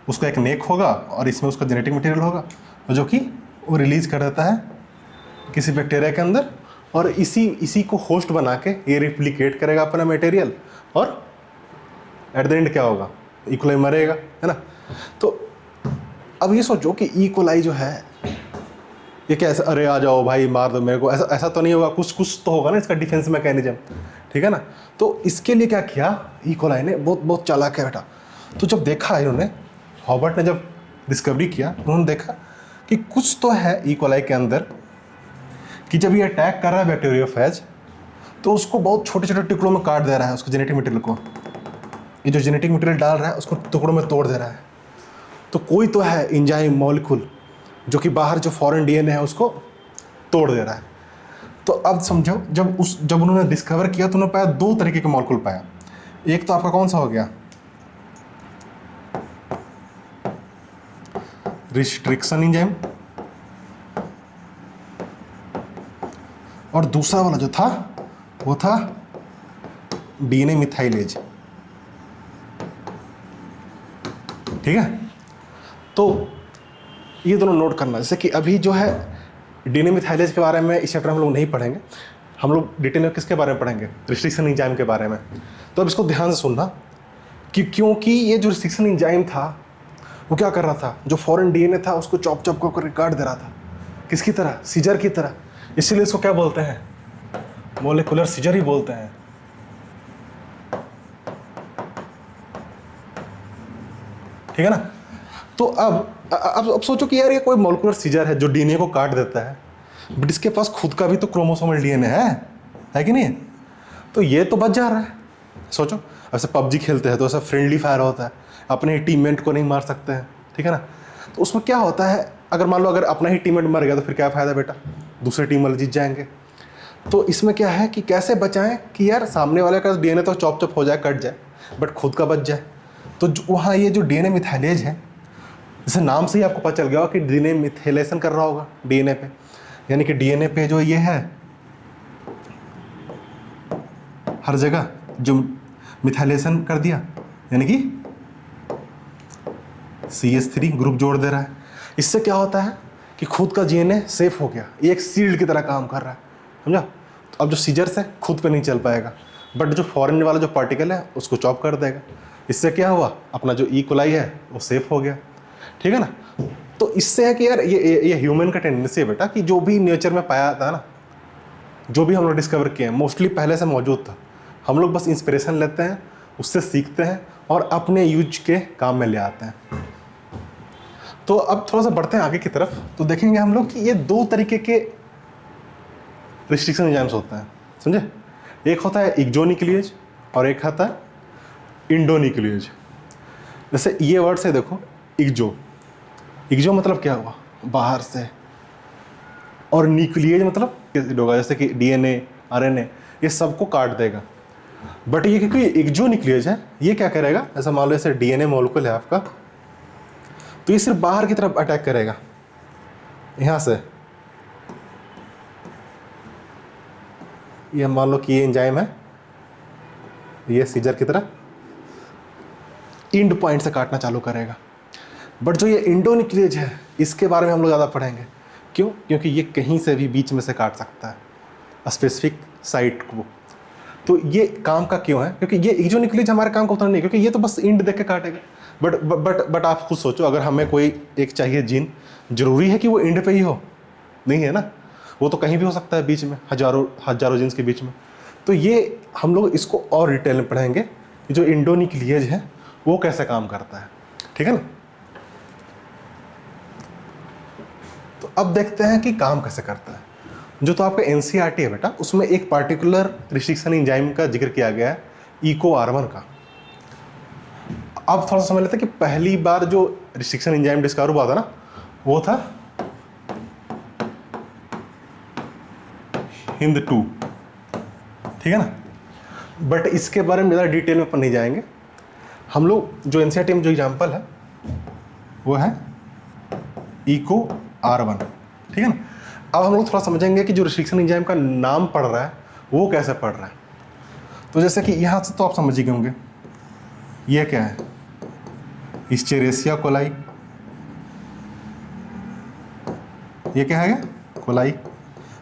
उसका एक नेक होगा और इसमें उसका जेनेटिक मटेरियल होगा, जो कि वो रिलीज कर देता है किसी बैक्टीरिया के अंदर, और इसी को होस्ट बना के ये रिप्लिकेट करेगा अपना मटेरियल, और एट द एंड क्या होगा, ई कोलाई मरेगा, है ना। तो अब ये सोचो कि ई कोलाई जो है ये कैसे, अरे आ जाओ भाई मार दो मेरे को, ऐसा तो नहीं होगा, कुछ तो होगा ना इसका डिफेंस मैकेनिज्म, ठीक है ना। तो इसके लिए क्या किया ई कोलाई ने, बहुत चालाक है बेटा। तो जब देखा इन्होंने, हॉबर्ट ने जब डिस्कवरी किया, उन्होंने देखा कि कुछ तो है ई कोलाई के अंदर कि जब ये अटैक कर रहा है बैक्टीरियोफेज, तो उसको बहुत छोटे छोटे टुकड़ों में काट दे रहा है, उसके जेनेटिक मटेरियल को, ये जो जेनेटिक मटेरियल डाल रहा है उसको टुकड़ों में तोड़ दे रहा है। तो कोई तो है एंजाइम मॉलिक्यूल जो कि बाहर जो फॉरेन डीएनए है उसको तोड़ दे रहा है। तो अब समझो, जब उन्होंने डिस्कवर किया तो उन्होंने पाया 2 तरीके के मॉलिक्यूल पाया। एक तो आपका कौन सा हो गया, रिस्ट्रिक्शन एंजाइम, और दूसरा वाला जो था वो था डीएनए मिथाइलेज, ठीक है। तो ये दोनों नोट करना, जैसे कि अभी जो है डीएनए मिथाइलेज के बारे में इस चैप्टर में हम लोग नहीं पढ़ेंगे, हम लोग डिटेल में किसके बारे में पढ़ेंगे, रिस्ट्रिक्शन एंजाइम के बारे में। तो अब इसको ध्यान से सुनना कि क्योंकि ये जो रिस्ट्रिक्शन एंजाइम था वो क्या कर रहा था, जो फॉरेन डीएनए था उसको चॉप कर काट दे रहा था, किसकी तरह, सीजर की तरह। इसीलिए इसको क्या बोलते हैं, मॉलिक्यूलर सीजर ही बोलते हैं, ठीक है ना। तो अब सोचो कि यार ये कोई मॉलिक्यूलर सीजर है जो डीएनए को काट देता है, बट इसके पास खुद का भी तो क्रोमोसोमल डीएनए है कि नहीं? तो ये तो बच जा रहा है। सोचो, ऐसे पबजी खेलते हैं तो ऐसा फ्रेंडली फायर होता है, अपने ही टीममेट को नहीं मार सकते हैं, ठीक है ना। तो उसमें क्या होता है, अगर मान लो अगर अपना ही टीममेट मर गया तो फिर क्या फ़ायदा बेटा, दूसरे टीम वाले जीत जाएंगे। तो इसमें क्या है कि कैसे बचाएं कि यार सामने वाले का डीएनए तो चॉप हो जाए, कट जाए, बट खुद का बच जाए। तो वहाँ ये जो डीएनए मिथाइलेज है, जैसे नाम से ही आपको पता चल गया कि डीएनए मिथाइलेशन कर रहा होगा डीएनए पे, यानी कि डीएनए पे जो ये है हर जगह जो मिथाइलेशन कर दिया, यानी कि CH3 ग्रुप जोड़ दे रहा है। इससे क्या होता है कि खुद का डीएनए सेफ हो गया, ये एक शील्ड की तरह काम कर रहा है, समझा। तो अब जो सीजर से खुद पे नहीं चल पाएगा, बट जो फॉरेन वाला जो पार्टिकल है उसको चॉप कर देगा। इससे क्या हुआ, अपना जो ई कोलाई है वो सेफ हो गया, ठीक है ना। तो इससे है कि यार ये ह्यूमन का टेंडेंसी है बेटा कि जो भी नेचर में पाया था ना, जो भी हम लोग डिस्कवर किए हैं मोस्टली पहले से मौजूद था। हम लोग बस इंस्पिरेशन लेते हैं, उससे सीखते हैं और अपने यूज के काम में ले आते हैं। तो अब थोड़ा सा बढ़ते हैं आगे की तरफ, तो देखेंगे हम लोग कि ये दो तरीके के रिस्ट्रिक्शन एंजाइम्स होते हैं, समझे। एक होता है एक्सोन्यूक्लियेज और एक होता है इंडोन्यूक्लियेज। जैसे ये वर्ड से देखो, एक्सो मतलब क्या हुआ, बाहर से, और न्यूक्लियेज मतलब होगा जैसे कि डीएनए, आरएनए, ये सबको काट देगा। बट ये क्योंकि एक्सोन्यूक्लियेज है, ये क्या करेगा, ऐसा मान लो जैसे डीएनए मॉलिक्यूल है आपका, तो ये सिर्फ बाहर की तरफ अटैक करेगा, यहां से। ये मान लो कि ये एंजाइम है, ये सीजर की तरह इंड पॉइंट से काटना चालू करेगा। बट जो ये इंडोन्यूक्लियेज है, इसके बारे में हम लोग ज़्यादा पढ़ेंगे। क्यों? क्योंकि ये कहीं से भी बीच में से काट सकता है स्पेसिफिक साइट को। तो ये काम का क्यों है? क्योंकि ये एक्सोन्यूक्लियेज हमारे काम का उतना नहीं, क्योंकि ये तो बस इंड देख के काटेगा। बट आप खुद सोचो, अगर हमें कोई एक चाहिए जीन, जरूरी है कि वो इंड पे ही हो? नहीं है ना, वो तो कहीं भी हो सकता है बीच में, हजारों जीन्स के बीच में। तो ये हम लोग इसको और डिटेल में पढ़ेंगे कि जो इंडोन्यूक्लियेज है वो कैसे काम करता है, ठीक है ना। तो अब देखते हैं कि काम कैसे करता है। जो तो आपका एनसीईआरटी है बेटा, उसमें एक पार्टिकुलर रिस्ट्रिक्शन एंजाइम का जिक्र किया गया है, EcoR1 का। अब थोड़ा सा समझ लेते हैं कि पहली बार जो रिस्ट्रिक्शन एंजाइम डिस्कवर हुआ था ना, वो था HindII, ठीक है ना। बट इसके बारे में ज़्यादा डिटेल में अपन नहीं जाएंगे। हम लोग जो एनसीईआरटी में जो एग्जाम्पल है वो है EcoR1, ठीक है ना। अब हम लोग थोड़ा समझेंगे कि जो रिस्ट्रिक्शन एंजाइम का नाम पढ़ रहा है वो कैसे पढ़ रहा है। तो जैसे कि यहाँ से तो आप समझ ही गए होंगे, ये क्या है, इस्चेरेसिया कोलाई। ये क्या है, कोलाई।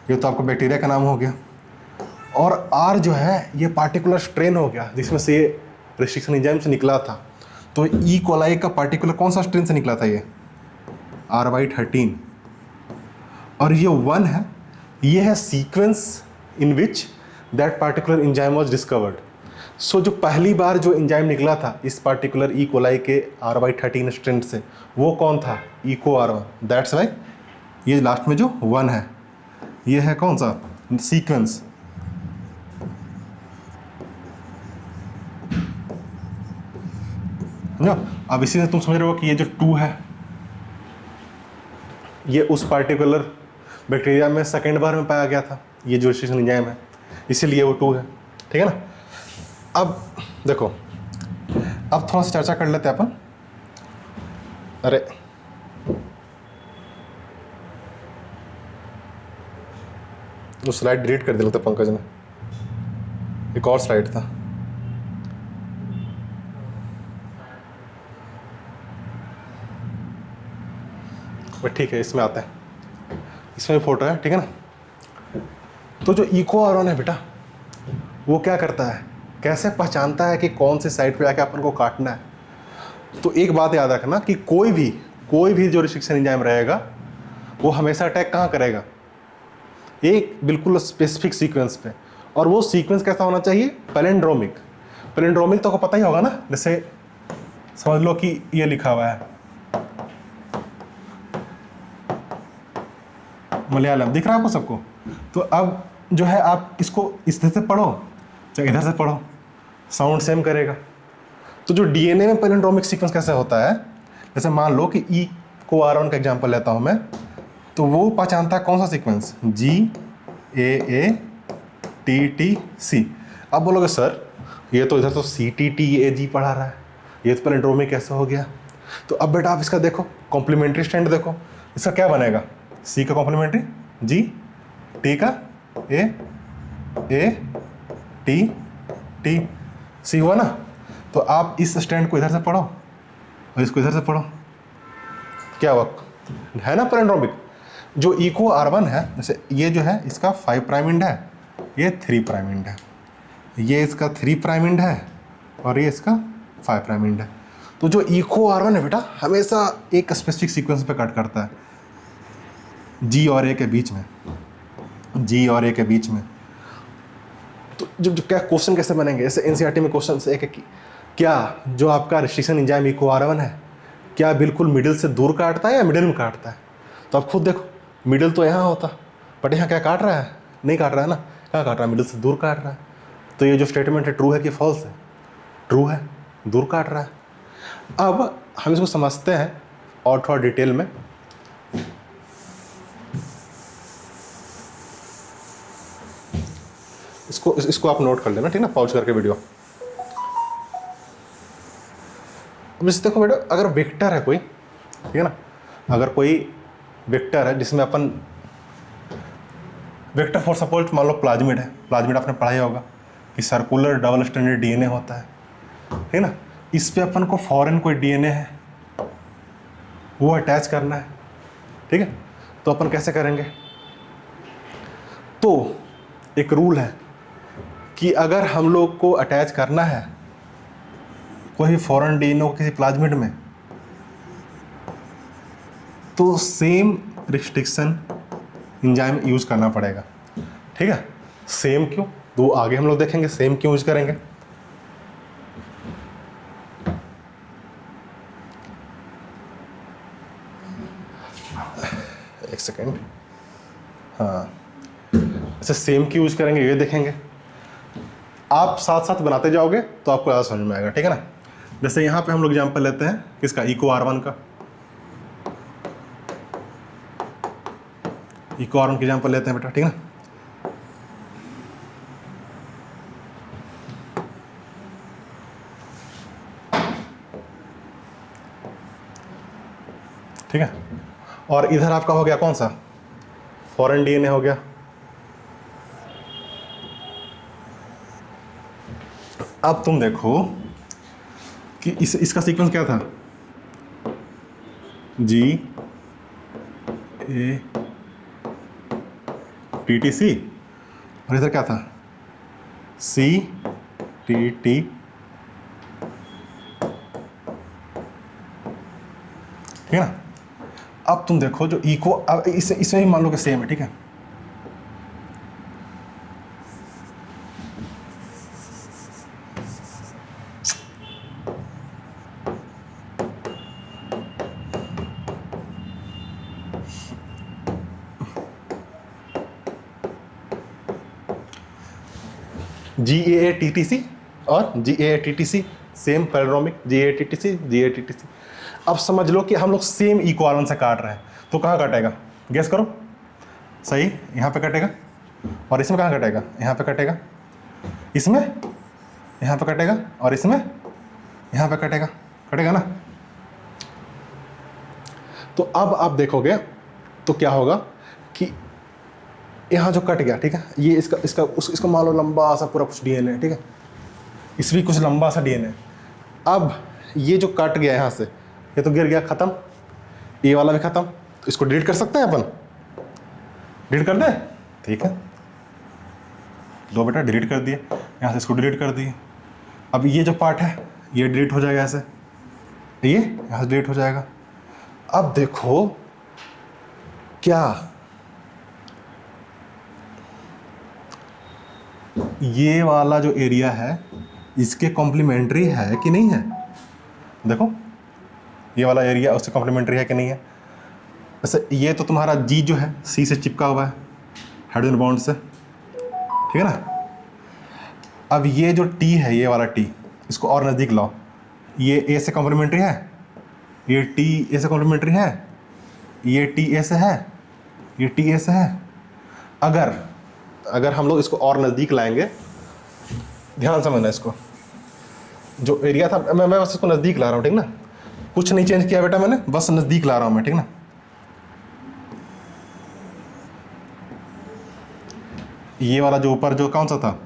ये तो आपको बैक्टीरिया का नाम हो गया। और R जो है ये पार्टिकुलर स्ट्रेन हो गया जिसमें से ये रिस्ट्रिक्शन एंजाइम से निकला था। तो ई कोलाई का पार्टिकुलर कौन सा स्ट्रेन से निकला था, ये RY13। और ये 1 है, ये है sequence in which that particular enzyme was discovered. So जो पहली बार जो एंजाइम निकला था इस पार्टिकुलर ई कोलाई के RY13 स्ट्रेन से, वो कौन था, EcoR1। दैट्स वाई ये लास्ट में जो 1 है, ये है कौन सा, सीक्वेंस। अब इसी से तुम समझ रहे हो कि ये जो 2 है, ये उस पार्टिकुलर बैक्टीरिया में सेकेंड बार में पाया गया था, ये जो रिस्ट्रिक्शन एंजाइम है, इसीलिए वो 2 है, ठीक है ना। अब देखो, अब थोड़ा सा चर्चा कर लेते हैं अपन। अरे वो स्लाइड डिलीट कर दिया था पंकज ने, एक और स्लाइड था। बट ठीक है, इसमें आता है, इसमें भी फोटो है, ठीक है ना। तो जो EcoR1 है बेटा, वो क्या करता है, कैसे पहचानता है कि कौन से साइड पे आके अपन को काटना है। तो एक बात याद रखना कि कोई भी जो रिस्ट्रिक्शन एंजाइम रहेगा वो हमेशा अटैक कहाँ करेगा, एक बिल्कुल स्पेसिफिक सीक्वेंस पे। और वो सीक्वेंस कैसा होना चाहिए, पैलिंड्रोमिक। पैलिंड्रोमिक तो आपको पता ही होगा ना, जैसे समझ लो कि ये लिखा हुआ है मलयालम, दिख रहा है आपको सबको। तो अब जो है आप इसको इस तरह से पढ़ो चाहे इधर से पढ़ो, साउंड सेम करेगा। तो जो डीएनए में पैलिंड्रोमिक सीक्वेंस कैसे होता है, जैसे मान लो कि EcoR1 का एग्जांपल लेता हूं मैं, तो वो पहचानता है कौन सा सीक्वेंस, GAATTC। अब बोलोगे सर ये तो इधर तो CTTAG पढ़ा रहा है, ये तो पैलिंड्रोमिक कैसे हो गया। तो अब बेटा आप इसका देखो कॉम्प्लीमेंट्री स्टैंड देखो, इसका क्या बनेगा, C का कॉम्प्लीमेंट्री G, T का A T C हुआ ना। तो आप इस स्टैंड को इधर से पढ़ो और इसको इधर से पढ़ो, क्या हुआ, है ना पैलिंड्रोमिक। जो EcoR1 है, जैसे ये जो है इसका 5' एंड है, ये 3' एंड है, ये इसका 3 प्राइम एंड है और ये इसका 5 प्राइम एंड है। तो जो इको R1 है बेटा हमेशा एक स्पेसिफिक सीक्वेंस पे कट करता है, G और A के बीच में, G और A के बीच में। तो जो क्या क्वेश्चन कैसे बनेंगे, ऐसे एनसीईआरटी में क्वेश्चन से एक क्या जो आपका रिस्ट्रिक्शन एंजाइम इको R1 है क्या बिल्कुल मिडिल से दूर काटता है या मिडिल में काटता है? तो आप खुद देखो, मिडिल तो यहाँ होता बट यहाँ क्या काट रहा है, नहीं काट रहा है ना, क्या काट रहा है, मिडिल से दूर काट रहा है। तो ये जो स्टेटमेंट है ट्रू है कि फॉल्स है? ट्रू है, दूर काट रहा है। अब हम इसको समझते हैं और थोड़ा डिटेल में। इसको आप नोट कर लेना, ठीक है ना, पॉज करके वीडियो। अब इस देखो बेटा, अगर वेक्टर है कोई, ठीक है ना, अगर कोई वेक्टर है जिसमें अपन वेक्टर फॉर सपोज मान लो प्लाज्मिड है, प्लाज्मिड आपने पढ़ा ही होगा कि सर्कुलर डबल स्ट्रैंडेड डीएनए होता है, ठीक है ना। इस पे अपन को फॉरेन कोई डीएनए है वो अटैच करना है, ठीक है। तो अपन कैसे करेंगे? तो एक रूल है कि अगर हम लोग को अटैच करना है कोई फॉरेन डीएनए को किसी प्लाज्मिड में, तो सेम रिस्ट्रिक्शन एंजाइम यूज करना पड़ेगा, ठीक है। सेम क्यों, तो आगे हम लोग देखेंगे सेम क्यों यूज करेंगे। एक सेकेंड, हाँ, ऐसे सेम क्यों यूज करेंगे ये देखेंगे। आप साथ साथ बनाते जाओगे तो आपको ज़्यादा समझ में आएगा, ठीक है ना। जैसे यहाँ पे हम लोग एग्जाम्पल लेते हैं किसका, इको R1 का। इको R1 की एग्जाम्पल लेते हैं बेटा, ठीक है ना। ठीक है, और इधर आपका हो गया कौन सा, फॉरेन डीएनए हो गया। अब तुम देखो कि इसका सीक्वेंस क्या था, GATTC और इधर क्या था, CTT, ठीक है ना। अब तुम देखो जो इको, अब इसमें भी मान लो कि सेम है, ठीक है। GATTC और GATTC सेम पैराड्रोमिक, GATTC। अब समझ लो कि हम लोग सेम इको R1 से काट रहे हैं, तो कहाँ कटेगा, गेस करो। सही, यहाँ पे कटेगा, और इसमें कहाँ कटेगा, यहाँ पे कटेगा, इसमें यहाँ पे कटेगा, और इसमें यहाँ पे कटेगा, कटेगा ना। तो अब आप देखोगे तो क्या होगा कि यहाँ जो कट गया, ठीक है, ये इसका मान लो लंबा सा पूरा कुछ डीएनए, ठीक है, इस भी कुछ लंबा सा डीएनए। अब ये जो कट गया यहाँ से, ये तो गिर गया, खत्म, ये वाला भी खत्म। तो इसको डिलीट कर सकते हैं अपन, डिलीट कर दें, ठीक है, लो बेटा डिलीट कर दिए, यहाँ से इसको डिलीट कर दिए। अब ये जो पार्ट है ये डिलीट हो जाएगा, ऐसे ये यहाँ से डिलीट हो जाएगा। अब देखो क्या ये वाला जो एरिया है इसके कॉम्प्लीमेंट्री है कि नहीं है, देखो ये वाला एरिया उससे कॉम्प्लीमेंट्री है कि नहीं है। वैसे ये तो तुम्हारा G जो है C से चिपका हुआ है हाइड्रोजन बॉन्ड से, ठीक है ना। अब ये जो T है, ये वाला T, इसको और नज़दीक लाओ, ये A से कॉम्प्लीमेंट्री है, ये T A से कॉम्प्लीमेंट्री है, ये T A से है, ये T A से है। अगर हम लोग इसको और नज़दीक लाएंगे, ध्यान समझना इसको, जो एरिया था मैं बस इसको नज़दीक ला रहा हूँ, ठीक ना, कुछ नहीं चेंज किया बेटा मैंने, बस नज़दीक ला रहा हूँ मैं, ठीक ना। ये वाला जो ऊपर जो कौन सा था,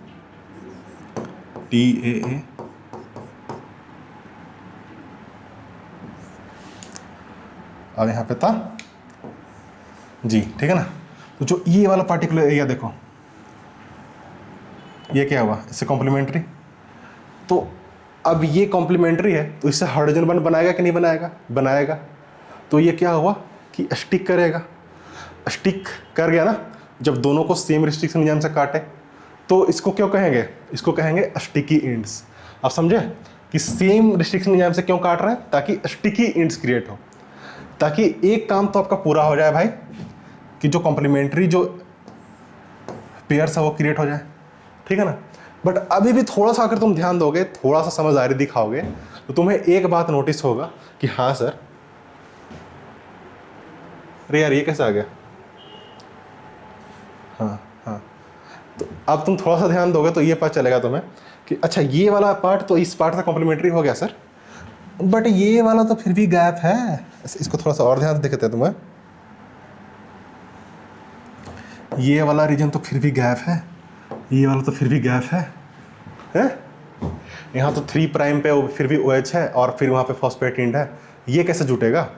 TAA, और यहाँ पे था G, ठीक है ना। तो जो ये वाला पार्टिकुलर एरिया देखो, ये क्या हुआ, इससे कॉम्प्लीमेंट्री। तो अब ये कॉम्प्लीमेंट्री है तो इससे हाइड्रोजन बॉन्ड बनाएगा कि नहीं बनाएगा, बनाएगा। तो ये क्या हुआ कि स्टिक करेगा, स्टिक कर गया ना। जब दोनों को सेम रिस्ट्रिक्शन एंजाइम से काटे तो इसको क्यों कहेंगे, इसको कहेंगे स्टिकी एंड्स। आप समझे कि सेम रिस्ट्रिक्शन एंजाइम से क्यों काट रहे हैं, ताकि स्टिकी एंड्स क्रिएट हो, ताकि एक काम तो आपका पूरा हो जाए भाई कि जो कॉम्प्लीमेंट्री जो पेयर्स है वो क्रिएट हो जाए, ठीक है ना। बट अभी भी थोड़ा सा अगर तुम ध्यान दोगे, थोड़ा सा समझदारी दिखाओगे तो तुम्हें एक बात नोटिस होगा कि हाँ सर, अरे यार ये कैसे आ गया, हाँ हाँ। तो अब तुम थोड़ा सा ध्यान दोगे तो ये पता चलेगा तुम्हें कि अच्छा ये वाला पार्ट तो इस पार्ट से कॉम्प्लीमेंट्री हो गया सर, बट ये वाला तो फिर भी गैप है। इसको थोड़ा सा और ध्यान से देखते हैं तुम्हें, ये वाला रीजन तो फिर भी गैप है, ये वाला तो फिर भी गैप है, यहाँ तो 3 प्राइम पे फिर भी OH है और फिर वहाँ पे फॉस्फेट एंड है, ये कैसे जुटेगा।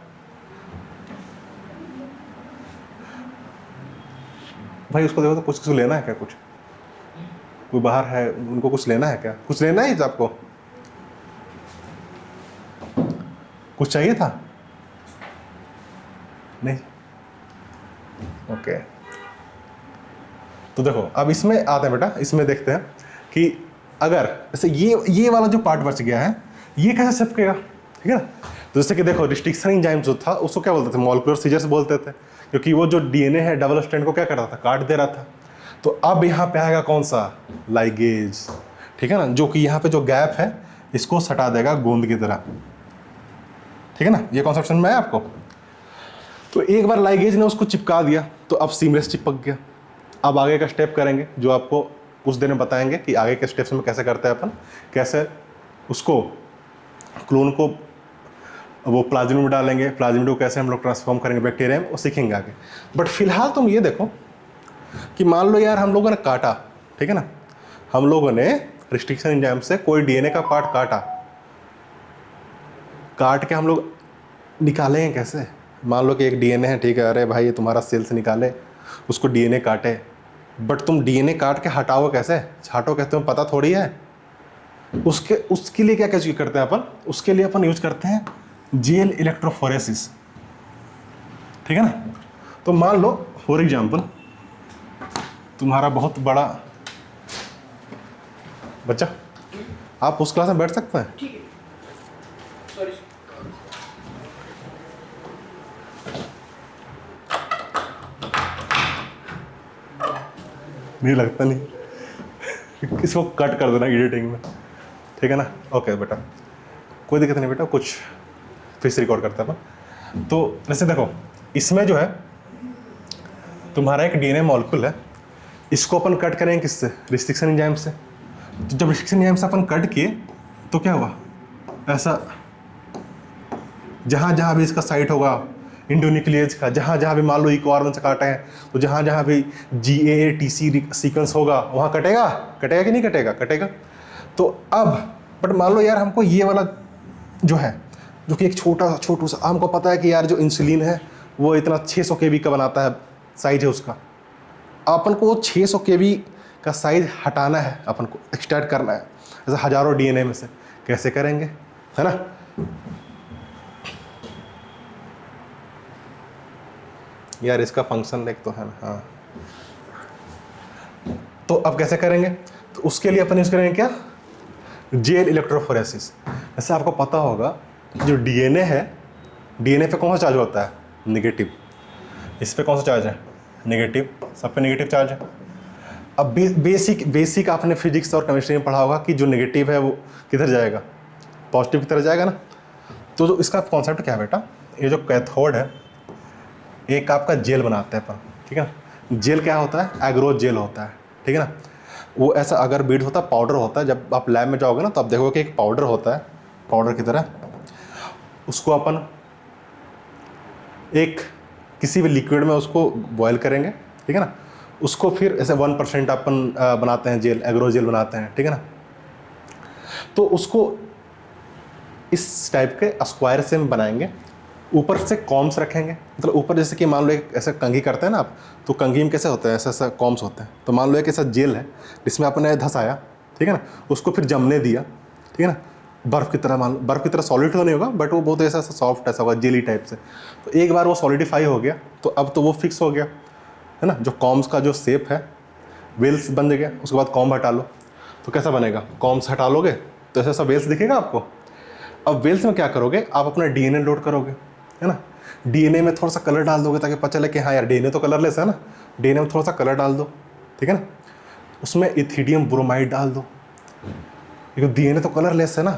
भाई उसको देखो तो कुछ लेना है क्या, कुछ कोई बाहर है उनको कुछ लेना है क्या, कुछ लेना है आपको, कुछ चाहिए था नहीं, ओके। तो देखो अब इसमें आते हैं बेटा, इसमें देखते हैं कि अगर जैसे ये वाला जो पार्ट बच गया है ये कैसे चिपकेगा, ठीक है ना। तो जैसे कि देखो रिस्ट्रिक्शन एंजाइम जो था उसको क्या बोलते थे, मॉलिक्यूलर सीजर्स बोलते थे, क्योंकि वो जो DNA है डबल स्ट्रैंड को क्या कर रहा था, काट दे रहा था। तो अब यहाँ पे आएगा कौन सा, लाइगेज, ठीक है ना, जो कि यहाँ पे जो गैप है इसको सटा देगा गोंद की तरह, ठीक है ना। ये कॉन्सेप्ट समझ में आया आपको। तो एक बार लाइगेज ने उसको चिपका दिया तो अब सीमलेस चिपक गया। अब आगे का स्टेप करेंगे जो आपको कुछ देर में बताएंगे कि आगे के स्टेप्स में कैसे करते हैं अपन, कैसे उसको क्लोन को वो प्लाज्मिड में डालेंगे, प्लाज्मिड को कैसे हम लोग ट्रांसफॉर्म करेंगे बैक्टीरिया में, वो सीखेंगे आगे। बट फिलहाल तुम ये देखो कि मान लो यार हम लोगों ने काटा, ठीक है ना, हम लोगों ने रिस्ट्रिक्शन एंजाइम से कोई DNA का पार्ट काटा, काट के हम लोग निकालेंगे कैसे। मान लो कि एक DNA है, ठीक है, अरे भाई ये तुम्हारा सेल से निकाले, उसको DNA काटे, बट तुम DNA काट के हटाओ कैसे, छाटो कैसे, तुम्हें पता थोड़ी है। उसके लिए क्या क्या करते हैं अपन, उसके लिए अपन यूज करते हैं जेल इलेक्ट्रोफोरेसिस, ठीक है ना। तो मान लो फॉर एग्जांपल तुम्हारा बहुत बड़ा बच्चा, आप उस क्लास में बैठ सकते हैं, ठीक है, सॉरी। नहीं लगता नहीं इसको कट कर देना एडिटिंग में, ठीक है ना। ओके बेटा, कोई दिक्कत नहीं बेटा, कुछ फिर से रिकॉर्ड करते हैं अपन। तो जैसे देखो इसमें जो है तुम्हारा एक DNA मॉलिक्यूल है, इसको अपन कट करेंगे किससे, रिस्ट्रिक्शन एंजाइम से। तो जब रिस्ट्रिक्शन एंजाइम से अपन कट किए तो क्या हुआ, ऐसा जहाँ जहाँ भी इसका साइट होगा इंडोन्यूक्लियेज का, जहाँ जहाँ भी मान लो ECO-R1 से काटे हैं तो जहाँ जहाँ भी GAATC सीक्वेंस होगा वहाँ कटेगा, कटेगा कि नहीं कटेगा, कटेगा। तो अब बट मान लो यार हमको ये वाला जो है, जो कि एक छोटू सा, हमको पता है कि यार जो इंसुलिन है वो इतना 600 kb का बनाता है, साइज है उसका, अपन को 600 kb का साइज हटाना है, अपन को एक्सट्रैक्ट करना है ऐसे हजारों DNA में से, कैसे करेंगे, है ना। यार इसका फंक्शन एक तो है ना, हाँ। तो अब कैसे करेंगे, तो उसके लिए अपन यूज करेंगे क्या, जेल इलेक्ट्रोफोरेसिस। जैसे आपको पता होगा जो DNA है, DNA पे कौन सा चार्ज होता है, नेगेटिव। इस पे कौन सा चार्ज है, नेगेटिव, सब पे नेगेटिव चार्ज है। अब बेसिक आपने फिजिक्स और केमिस्ट्री में पढ़ा होगा कि जो नेगेटिव है वो किधर जाएगा, पॉजिटिव की तरफ जाएगा ना। तो जो इसका कॉन्सेप्ट क्या है बेटा, ये जो कैथोड है एक आपका जेल बनाते हैं अपन, ठीक है ना। जेल क्या होता है, एग्रो जेल होता है, ठीक है ना। वो ऐसा अगर बीड होता है, पाउडर होता है, जब आप लैब में जाओगे ना तो आप देखोगे कि एक पाउडर होता है, पाउडर की तरह। उसको अपन एक किसी भी लिक्विड में उसको बॉयल करेंगे, ठीक है ना। उसको फिर ऐसे 1% अपन बनाते हैं जेल, एग्रो जेल बनाते हैं, ठीक है ना। तो उसको इस टाइप के स्क्वायर से हम बनाएंगे, ऊपर से कॉम्स रखेंगे, मतलब ऊपर जैसे कि मान लो एक ऐसा कंघी करते हैं ना आप, तो कंघी में कैसे होता है, ऐसा ऐसा कॉम्स होते हैं। तो मान लो एक ऐसा जेल है जिसमें आपने धंसाया, ठीक है ना, उसको फिर जमने दिया, ठीक है ना, बर्फ़ की तरह, मान लो बर्फ़ की तरह सॉलिड तो नहीं होगा बट वो बहुत ऐसा सॉफ्ट ऐसा होगा जेली टाइप से। तो एक बार वो सॉलिडिफाई हो गया तो अब तो वो फिक्स हो गया, है ना। जो कॉम्स का जो शेप है वेल्स बन गया, उसके बाद कॉम्ब हटा लो तो कैसा बनेगा, कॉम्स हटा लोगे तो ऐसा ऐसा वेल्स दिखेगा आपको। अब वेल्स में क्या करोगे, आप अपना डीएनए लोड करोगे, है ना। डीएनए में थोड़ा सा कलर डाल दोगे ताकि पता चले कि हाँ यार डीएनए तो कलरलेस है ना, डीएनए में थोड़ा सा कलर डाल दो, ठीक है ना। उसमें इथिडियम ब्रोमाइड डाल दो, क्योंकि डीएनए तो कलरलेस है ना।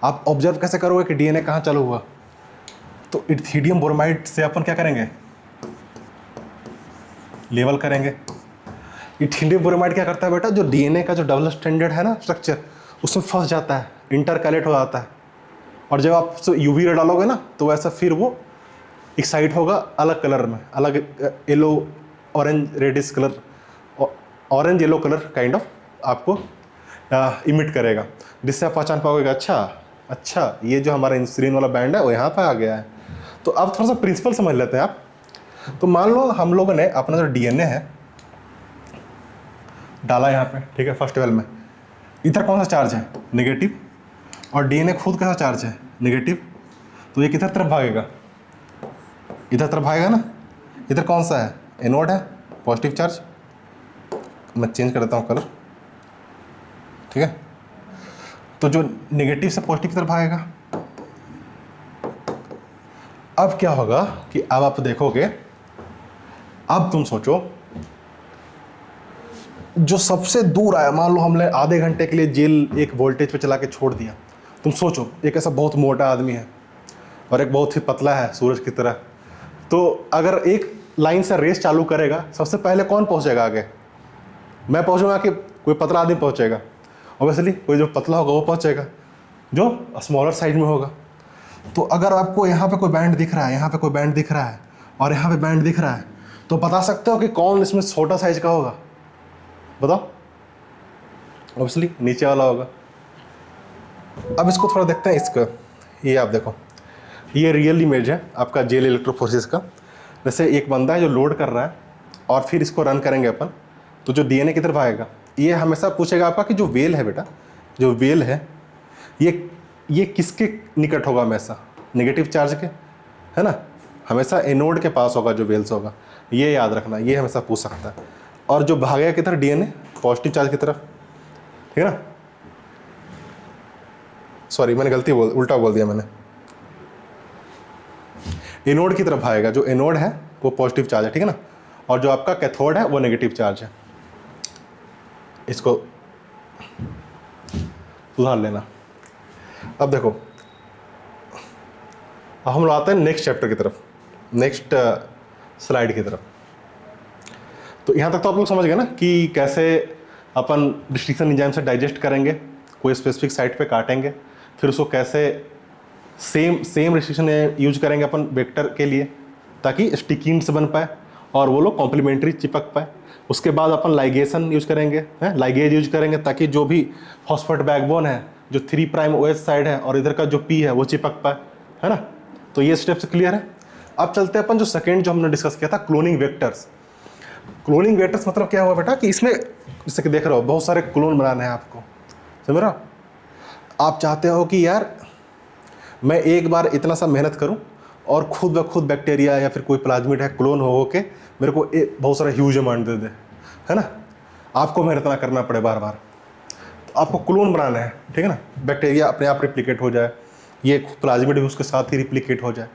आप ऑब्जर्व कैसे करोगे कि डीएनए कहाँ चालू हुआ, तो इथिडियम ब्रोमाइड से अपन क्या करेंगे, लेवल करेंगे। इथिडियम ब्रोमाइड क्या करता है बेटा, जो डीएनए का जो डबल स्टैंडर्ड है ना स्ट्रक्चर, उसमें फंस जाता है, इंटरकैलेट हो जाता है। और जब आप यूवी रे डालोगे ना तो वैसा फिर वो एक्साइट होगा अलग कलर में, अलग yellow orange reddish colour, orange yellow colour kind of आपको इमिट करेगा, जिससे आप पहचान पाओगे अच्छा अच्छा ये जो हमारा इंसुलिन वाला बैंड है वो यहाँ पर आ गया है। तो अब थोड़ा सा प्रिंसिपल समझ लेते हैं आप। तो मान लो हम लोगों ने अपना जो डीएनए है डाला यहाँ पे, ठीक है, फर्स्ट लेवल में, इधर कौन सा चार्ज है, नेगेटिव, और डीएनए खुद कैसा चार्ज है, नेगेटिव। तो ये किधर तरफ भागेगा, इधर तरफ भागेगा ना। इधर कौन सा है, एनोड है, पॉजिटिव चार्ज। मैं चेंज कर देता हूँ कलर, ठीक है। तो जो नेगेटिव से पॉजिटिव की तरफ भागेगा। अब क्या होगा कि अब आप देखोगे, अब तुम सोचो जो सबसे दूर आया, मान लो हमने आधे घंटे के लिए जेल एक वोल्टेज पे चला के छोड़ दिया। तुम सोचो एक ऐसा बहुत मोटा आदमी है और एक बहुत ही पतला है सूरज की तरह, तो अगर एक लाइन से रेस चालू करेगा सबसे पहले कौन पहुंचेगा आगे, मैं पहुंचूंगा कि कोई पतला आदमी पहुंचेगा, ऑब्वियसली कोई जो पतला होगा वो पहुंचेगा जो स्मॉलर साइज में होगा। तो अगर आपको यहाँ पे कोई बैंड दिख रहा है, यहाँ पे कोई बैंड दिख रहा है और यहाँ पे बैंड दिख रहा है, तो बता सकते हो कि कौन इसमें छोटा साइज का होगा, बताओ। ऑब्वियसली नीचे वाला होगा। अब इसको थोड़ा देखते हैं, इसका ये आप देखो, ये रियल इमेज है आपका जेल इलेक्ट्रोफोरेसिस का। जैसे एक बंदा है जो लोड कर रहा है और फिर इसको रन करेंगे अपन, तो जो डीएनए की तरफ आएगा, ये हमेशा पूछेगा आपका कि जो वेल है बेटा, जो वेल है ये किसके निकट होगा, हमेशा नेगेटिव चार्ज के, है ना, हमेशा एनोड के पास होगा जो वेल्स होगा, ये याद रखना, ये हमेशा पूछ सकता है। और जो भागेगा किधर, डीएनए पॉजिटिव चार्ज की तरफ, ठीक है ना। सॉरी मैंने उल्टा बोल दिया मैंने, एनोड की तरफ भागेगा, जो एनोड है वो पॉजिटिव चार्ज है, ठीक है ना, और जो आपका कैथोड है वो नेगेटिव चार्ज है। इसको सुधार लेना। अब देखो, अब हम लोग आते हैं नेक्स्ट चैप्टर की तरफ, नेक्स्ट स्लाइड की तरफ। तो यहाँ तक तो आप लोग समझ गए ना कि कैसे अपन डिस्ट्रिक्शन एंजाइम से डाइजेस्ट करेंगे, कोई स्पेसिफिक साइट पे काटेंगे, फिर उसको कैसे सेम रिस्ट्रिक्शन यूज करेंगे अपन वेक्टर के लिए ताकि स्टिकिंग्स बन पाए और वो लोग कॉम्प्लीमेंट्री चिपक पाए। उसके बाद अपन लाइगेशन यूज करेंगे, हैं, लाइगेज यूज करेंगे ताकि जो भी फॉस्फेट बैकबोन है, जो 3' OH साइड है और इधर का जो P है वो चिपक पाए, है ना। तो ये स्टेप्स क्लियर है। अब चलते हैं अपन जो सेकेंड जो हमने डिस्कस किया था, क्लोनिंग वेक्टर्स। क्लोनिंग वेक्टर्स मतलब क्या हुआ बेटा कि इसमें जैसे कि देख रहे हो बहुत सारे क्लोन बनाने हैं आपको, समझ रहे हो। आप चाहते हो कि यार मैं एक बार इतना सा मेहनत करूं और खुद ब खुद बैक्टीरिया या फिर कोई प्लाज्मिड है क्लोन हो के मेरे को बहुत सारा ह्यूज अमाउंट दे दे, है ना, आपको मेहनत ना करना पड़े बार बार। तो आपको क्लोन बनाना है, ठीक है ना, बैक्टीरिया अपने आप रिप्लिकेट हो जाए, ये प्लाज्मिड भी उसके साथ ही रिप्लिकेट हो जाए,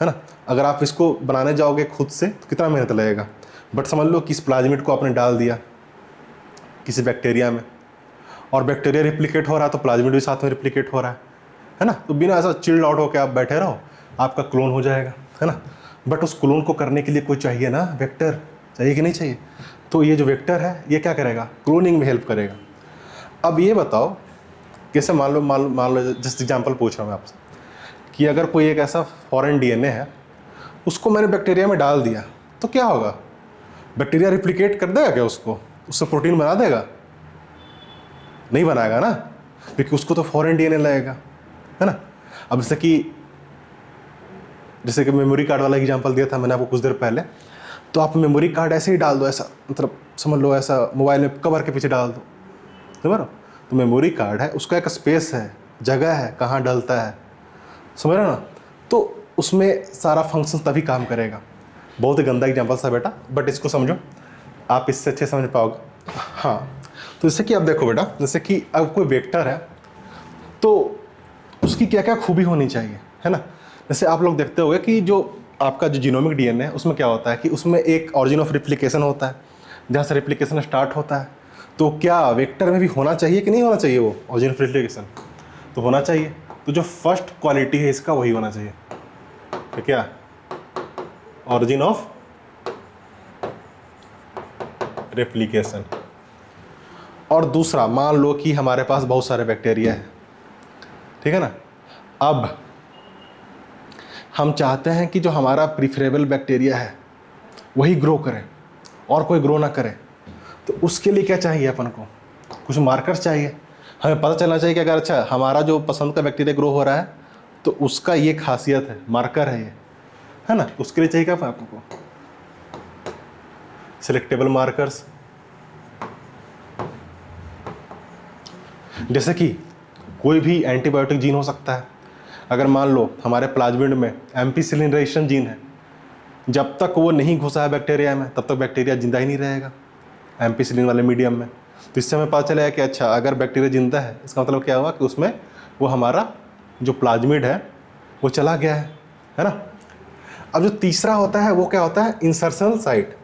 है ना। अगर आप इसको बनाने जाओगे खुद से तो कितना मेहनत लगेगा, बट समझ लो कि इस प्लाज्मिड को आपने डाल दिया किसी बैक्टीरिया में और बैक्टीरिया रिप्लिकेट हो रहा है तो प्लाज्मिड भी साथ में रिप्लिकेट हो रहा है ना। तो बिना ऐसा चिल्ड आउट होकर आप बैठे रहो, आपका क्लोन हो जाएगा, है ना। बट उस क्लोन को करने के लिए कोई चाहिए ना, वेक्टर चाहिए कि नहीं चाहिए। तो ये जो वेक्टर है ये क्या करेगा, क्लोनिंग में हेल्प करेगा। अब ये बताओ कैसे, मान लो जस्ट एग्जाम्पल पूछ रहा हूँ मैं आपसे कि अगर कोई एक ऐसा फॉरेन डीएनए है उसको मैंने बैक्टीरिया में डाल दिया तो क्या होगा, बैक्टीरिया रिप्लिकेट कर देगा क्या, उसको उससे प्रोटीन बना देगा, नहीं बनाएगा ना, क्योंकि उसको तो फॉरेन डीएनए लगेगा, है ना। अब जैसे कि जैसे कि मेमोरी कार्ड वाला एग्जांपल दिया था मैंने आपको कुछ देर पहले, तो आप मेमोरी कार्ड ऐसे ही डाल दो, ऐसा मतलब समझ लो ऐसा मोबाइल में कवर के पीछे डाल दो, समझ रहे हो? तो मेमोरी कार्ड है, उसका एक स्पेस है, जगह है, कहाँ डलता है, समझ रहे हो ना? तो उसमें सारा फंक्शन तभी काम करेगा। बहुत ही गंदा एग्जाम्पल था बेटा, बट इसको समझो, आप इससे अच्छे समझ पाओगे। हाँ, तो जैसे कि आप देखो बेटा, जैसे कि अब कोई वेक्टर है तो उसकी क्या क्या खूबी होनी चाहिए, है ना? जैसे आप लोग देखते होंगे कि जो आपका जो जीनोमिक डीएनए है उसमें क्या होता है कि उसमें एक ऑरिजिन ऑफ रिप्लिकेशन होता है, जहाँ से रिप्लिकेशन स्टार्ट होता है। तो क्या वेक्टर में भी होना चाहिए कि नहीं होना चाहिए वो ऑरिजिन ऑफ रिप्लिकेशन? तो होना चाहिए। तो जो फर्स्ट क्वालिटी है इसका वही होना चाहिए, तो क्या ऑरिजिन ऑफ रेप्लिकेशन। और दूसरा, मान लो कि हमारे पास बहुत सारे बैक्टीरिया है, ठीक है ना? अब हम चाहते हैं कि जो हमारा प्रीफरेबल बैक्टीरिया है वही ग्रो करे और कोई ग्रो ना करे। तो उसके लिए क्या चाहिए अपन को? कुछ मार्कर्स चाहिए। हमें पता चलना चाहिए कि अगर अच्छा हमारा जो पसंद का बैक्टीरिया ग्रो हो रहा है तो उसका ये खासियत है, मार्कर है ये, है ना? उसके लिए चाहिए क्या आपको? Selectable markers. जैसे कि कोई भी एंटीबायोटिक जीन हो सकता है। अगर मान लो हमारे प्लाज्मिड में एम्पिसिलिन रेजिस्टेंट जीन है, जब तक वो नहीं घुसा है बैक्टीरिया में तब तक बैक्टीरिया जिंदा ही नहीं रहेगा एम्पिसिलिन वाले मीडियम में। तो इससे हमें पता चलेगा कि अच्छा अगर बैक्टीरिया जिंदा है इसका मतलब क्या हुआ कि उसमें वो हमारा जो प्लाज्मिड है वो चला गया है ना? अब जो तीसरा होता है वो क्या होता है? इंसर्शनल साइट,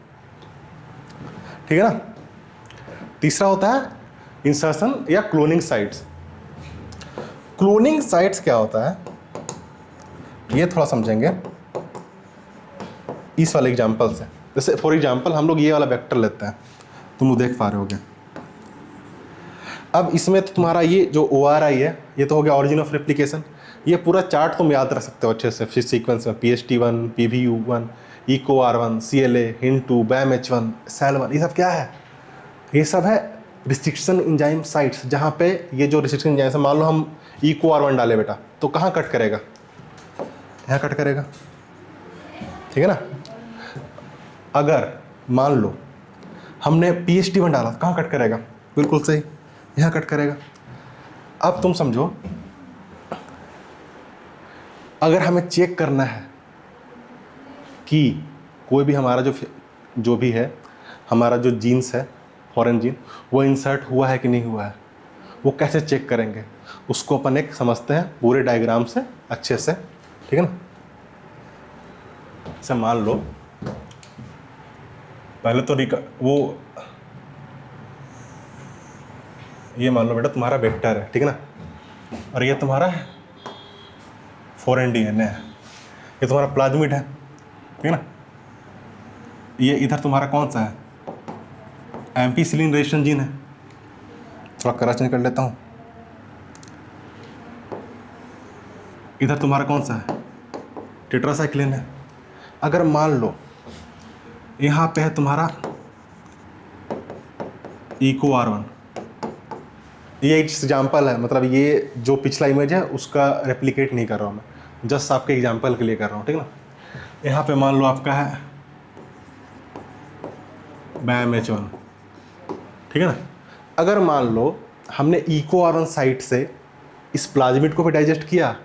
ठीक है ना? तीसरा होता है इंसर्शन या क्लोनिंग साइट्स। क्लोनिंग साइट्स क्या होता है ये थोड़ा समझेंगे इस वाले एग्जांपल से। जैसे फॉर एग्जांपल हम लोग ये वाला वेक्टर लेते हैं, तुम देख पा रहे होगे। अब इसमें तो तुम्हारा ये जो ORI है ये तो हो गया ऑरिजिन ऑफ रेप्लिकेशन। ये पूरा चार्ट तुम याद रख सकते हो अच्छे से फिर सीक्वेंस में, PHT1, PVU1, EcoR1, CLA, HIN2, BAMH1, SAL1, ये सब क्या है? ये सब है रिस्ट्रिक्शन इंजाइम साइट्स, जहाँ पे ये जो रिस्ट्रिक्शन इंजाइम है, मान लो हम EcoR1 डाले बेटा तो कहाँ कट करेगा? यहाँ कट करेगा, ठीक है ना? अगर मान लो हमने PHT1 डाला कहाँ कट करेगा? बिल्कुल सही, यहाँ कट करेगा। अब तुम समझो, अगर हमें चेक करना है कि कोई भी हमारा जो भी है हमारा जो जीन्स है फॉरेन जीन वो इंसर्ट हुआ है कि नहीं हुआ है, वो कैसे चेक करेंगे? उसको अपन एक समझते हैं पूरे डायग्राम से अच्छे से, ठीक है ना? जैसे मान लो पहले तो वो ये मान लो बेटा तुम्हारा वेक्टर है, ठीक है ना? और ये तुम्हारा फॉरेन डीएनए है, ये तुम्हारा प्लाज्मिड है, ठीक है ना? ये इधर तुम्हारा कौन सा है? एम्पिसिलिन रेजिस्टेंट जीन है। थोड़ा कलर चेंज कर लेता हूँ। इधर तुम्हारा कौन सा है? टेट्रासाइक्लिन है। अगर मान लो यहाँ पे है तुम्हारा EcoR1, ये एक एग्जाम्पल है, मतलब ये जो पिछला इमेज है उसका रेप्लिकेट नहीं कर रहा हूँ मैं, जस्ट आपके एग्जाम्पल के लिए कर रहा हूँ, ठीक है ना? यहाँ पे मान लो आपका है BAMH1, ठीक है ना? अगर मान लो हमने EcoR1 साइट से इस प्लाज्मिड को भी डाइजेस्ट किया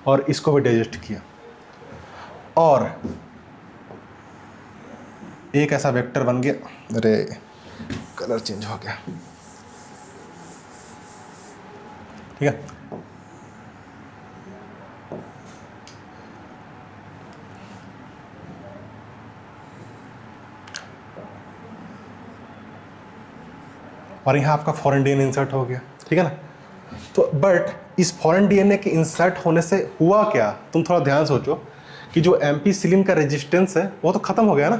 और इसको भी डाइजेस्ट किया और एक ऐसा वेक्टर बन गया, अरे कलर चेंज हो गया, ठीक है? और यहाँ आपका फॉरेन डीएनए इंसर्ट हो गया, ठीक है ना? तो बट इस फॉरेन डीएनए के इंसर्ट होने से हुआ क्या? तुम थोड़ा ध्यान सोचो कि जो एम्पिसिलिन का रेजिस्टेंस है वो तो खत्म हो गया ना,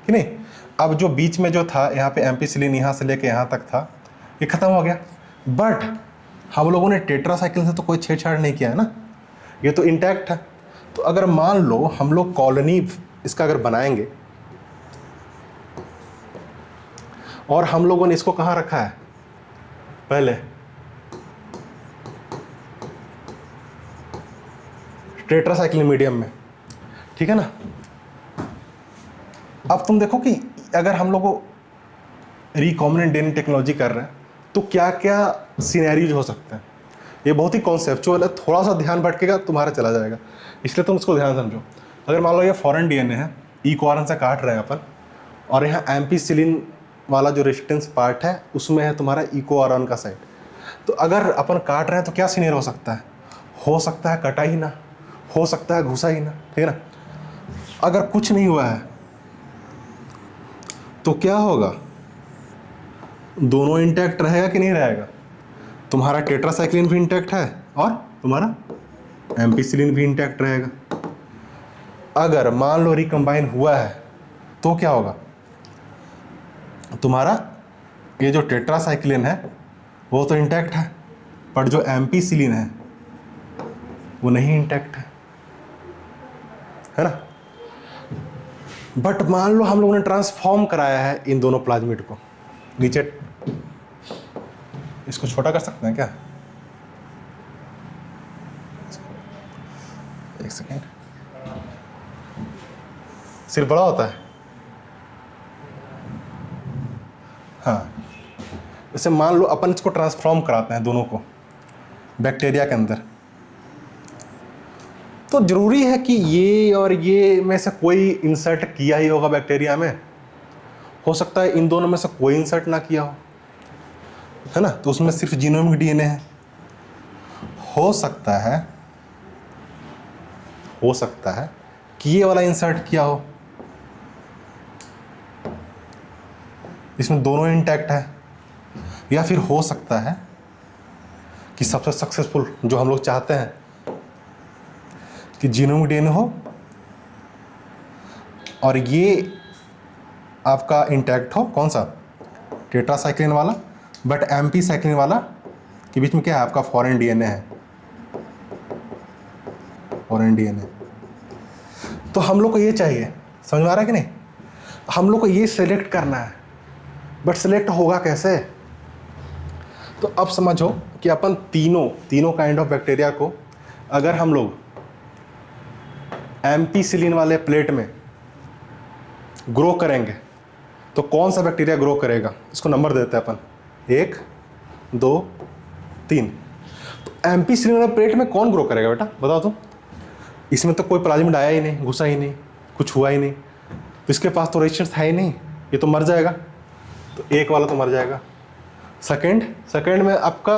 कि नहीं? अब जो बीच में जो था यहाँ पे एम्पिसिलिन यहाँ से लेके यहाँ तक था, ये खत्म हो गया। बट हम लोगों ने टेट्रासाइक्लिन से तो कोई छेड़छाड़ नहीं किया है ना, ये तो इंटैक्ट है। तो अगर मान लो हम लोग कॉलोनी इसका अगर बनाएंगे और हम लोगों ने इसको कहाँ रखा है? पहले टेट्रासाइक्लिन मीडियम में, ठीक है ना। अब तुम देखो कि अगर हम लोग रिकॉम्बिनेंट डीएनए टेक्नोलॉजी कर रहे हैं तो क्या क्या सिनेरियोज हो सकते हैं। ये बहुत ही कॉन्सेप्चुअल है, थोड़ा सा ध्यान भटकेगा तुम्हारा चला जाएगा, इसलिए तुम इसको ध्यान समझो। अगर मान लो ये फॉरेन डीएनए है, ई कोआरन से काट रहे हैं अपन, और यहाँ एम्पीसिलिन वाला जो रेजिस्टेंस पार्ट है उसमें है तुम्हारा ई कोआरन का साइड। तो अगर अपन काट रहे हैं तो क्या सीनियर हो सकता है? हो सकता है कटा ही ना, हो सकता है घुसा ही ना, ठीक है ना। अगर कुछ नहीं हुआ है तो क्या होगा? दोनों इंटैक्ट रहेगा कि नहीं रहेगा? तुम्हारा टेट्रासाइक्लिन भी इंटैक्ट है और तुम्हारा एम्पीसिलिन भी इंटैक्ट रहेगा। अगर मान लो रिकम्बाइन हुआ है तो क्या होगा? तुम्हारा ये जो टेट्रासाइक्लिन है वो तो इंटैक्ट है, पर जो एम्पीसिलिन है वो नहीं इंटैक्ट है ना। बट मान लो हम लोगों ने ट्रांसफॉर्म कराया है इन दोनों प्लाज्मिड को। नीचे इसको छोटा कर सकते हैं क्या? एक सेकेंड, सिर्फ बड़ा होता है। हाँ, जैसे मान लो अपन इसको ट्रांसफॉर्म कराते हैं दोनों को बैक्टीरिया के अंदर, तो जरूरी है कि ये और ये में से कोई इंसर्ट किया ही होगा बैक्टीरिया में। हो सकता है इन दोनों में से कोई इंसर्ट ना किया हो, है ना, तो उसमें सिर्फ जीनोमिक डीएनए है। हो सकता है कि ये वाला इंसर्ट किया हो, इसमें दोनों इंटैक्ट है। या फिर हो सकता है कि सबसे सक्सेसफुल जो हम लोग चाहते हैं कि जीनोमिक डीएनए हो और ये आपका इंटैक्ट हो, कौन सा? टेट्रासाइक्लिन वाला, बट एम्पीसाइक्लिन वाला के बीच में क्या है? आपका फॉरेन डीएनए है, फॉरेन डीएनए। तो हम लोग को ये चाहिए, समझ में आ रहा है कि नहीं? हम लोग को ये सेलेक्ट करना है, बट सेलेक्ट होगा कैसे? तो अब समझो कि अपन तीनों काइंड ऑफ बैक्टीरिया को अगर हम लोग एम्पीसिलिन वाले प्लेट में ग्रो करेंगे तो कौन सा बैक्टीरिया ग्रो करेगा? इसको नंबर देते हैं अपन, 1 2 3। तो एम्पीसिलिन वाले प्लेट में कौन ग्रो करेगा बेटा, बताओ तुम? इसमें तो कोई प्लाज्मिड आया ही नहीं, घुसा ही नहीं, कुछ हुआ ही नहीं, तो इसके पास तो रेजिस्टेंस है ही नहीं, ये तो मर जाएगा। तो एक वाला तो मर जाएगा। सेकंड में आपका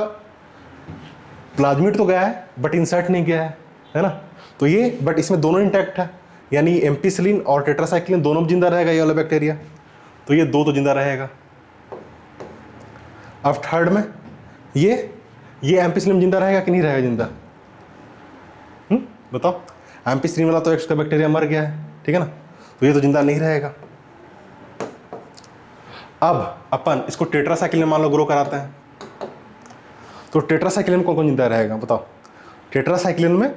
प्लाज्मिड तो गया है बट इंसर्ट नहीं गया है ना, तो ये, बट इसमें दोनों इंटैक्ट है, यानी एम्पीसिलिन और टेट्रासाइक्लिन दोनों जिंदा रहेगा ये वाला बैक्टीरिया, तो ये दो तो जिंदा रहेगा। अब थर्ड में ये एम्पीसिलिन जिंदा रहेगा कि नहीं रहेगा जिंदा? बताओ, एम्पीसिलिन वाला तो एक्स्ट्रा बैक्टीरिया मर गया है, ठीक है ना, तो ये तो जिंदा नहीं रहेगा। अब अपन इसको टेट्रासाइक्लिन मान लो ग्रो कराते हैं, तो टेट्रासाइक्लिन में कौन कौन जिंदा रहेगा बताओ? टेट्रासाइक्लिन में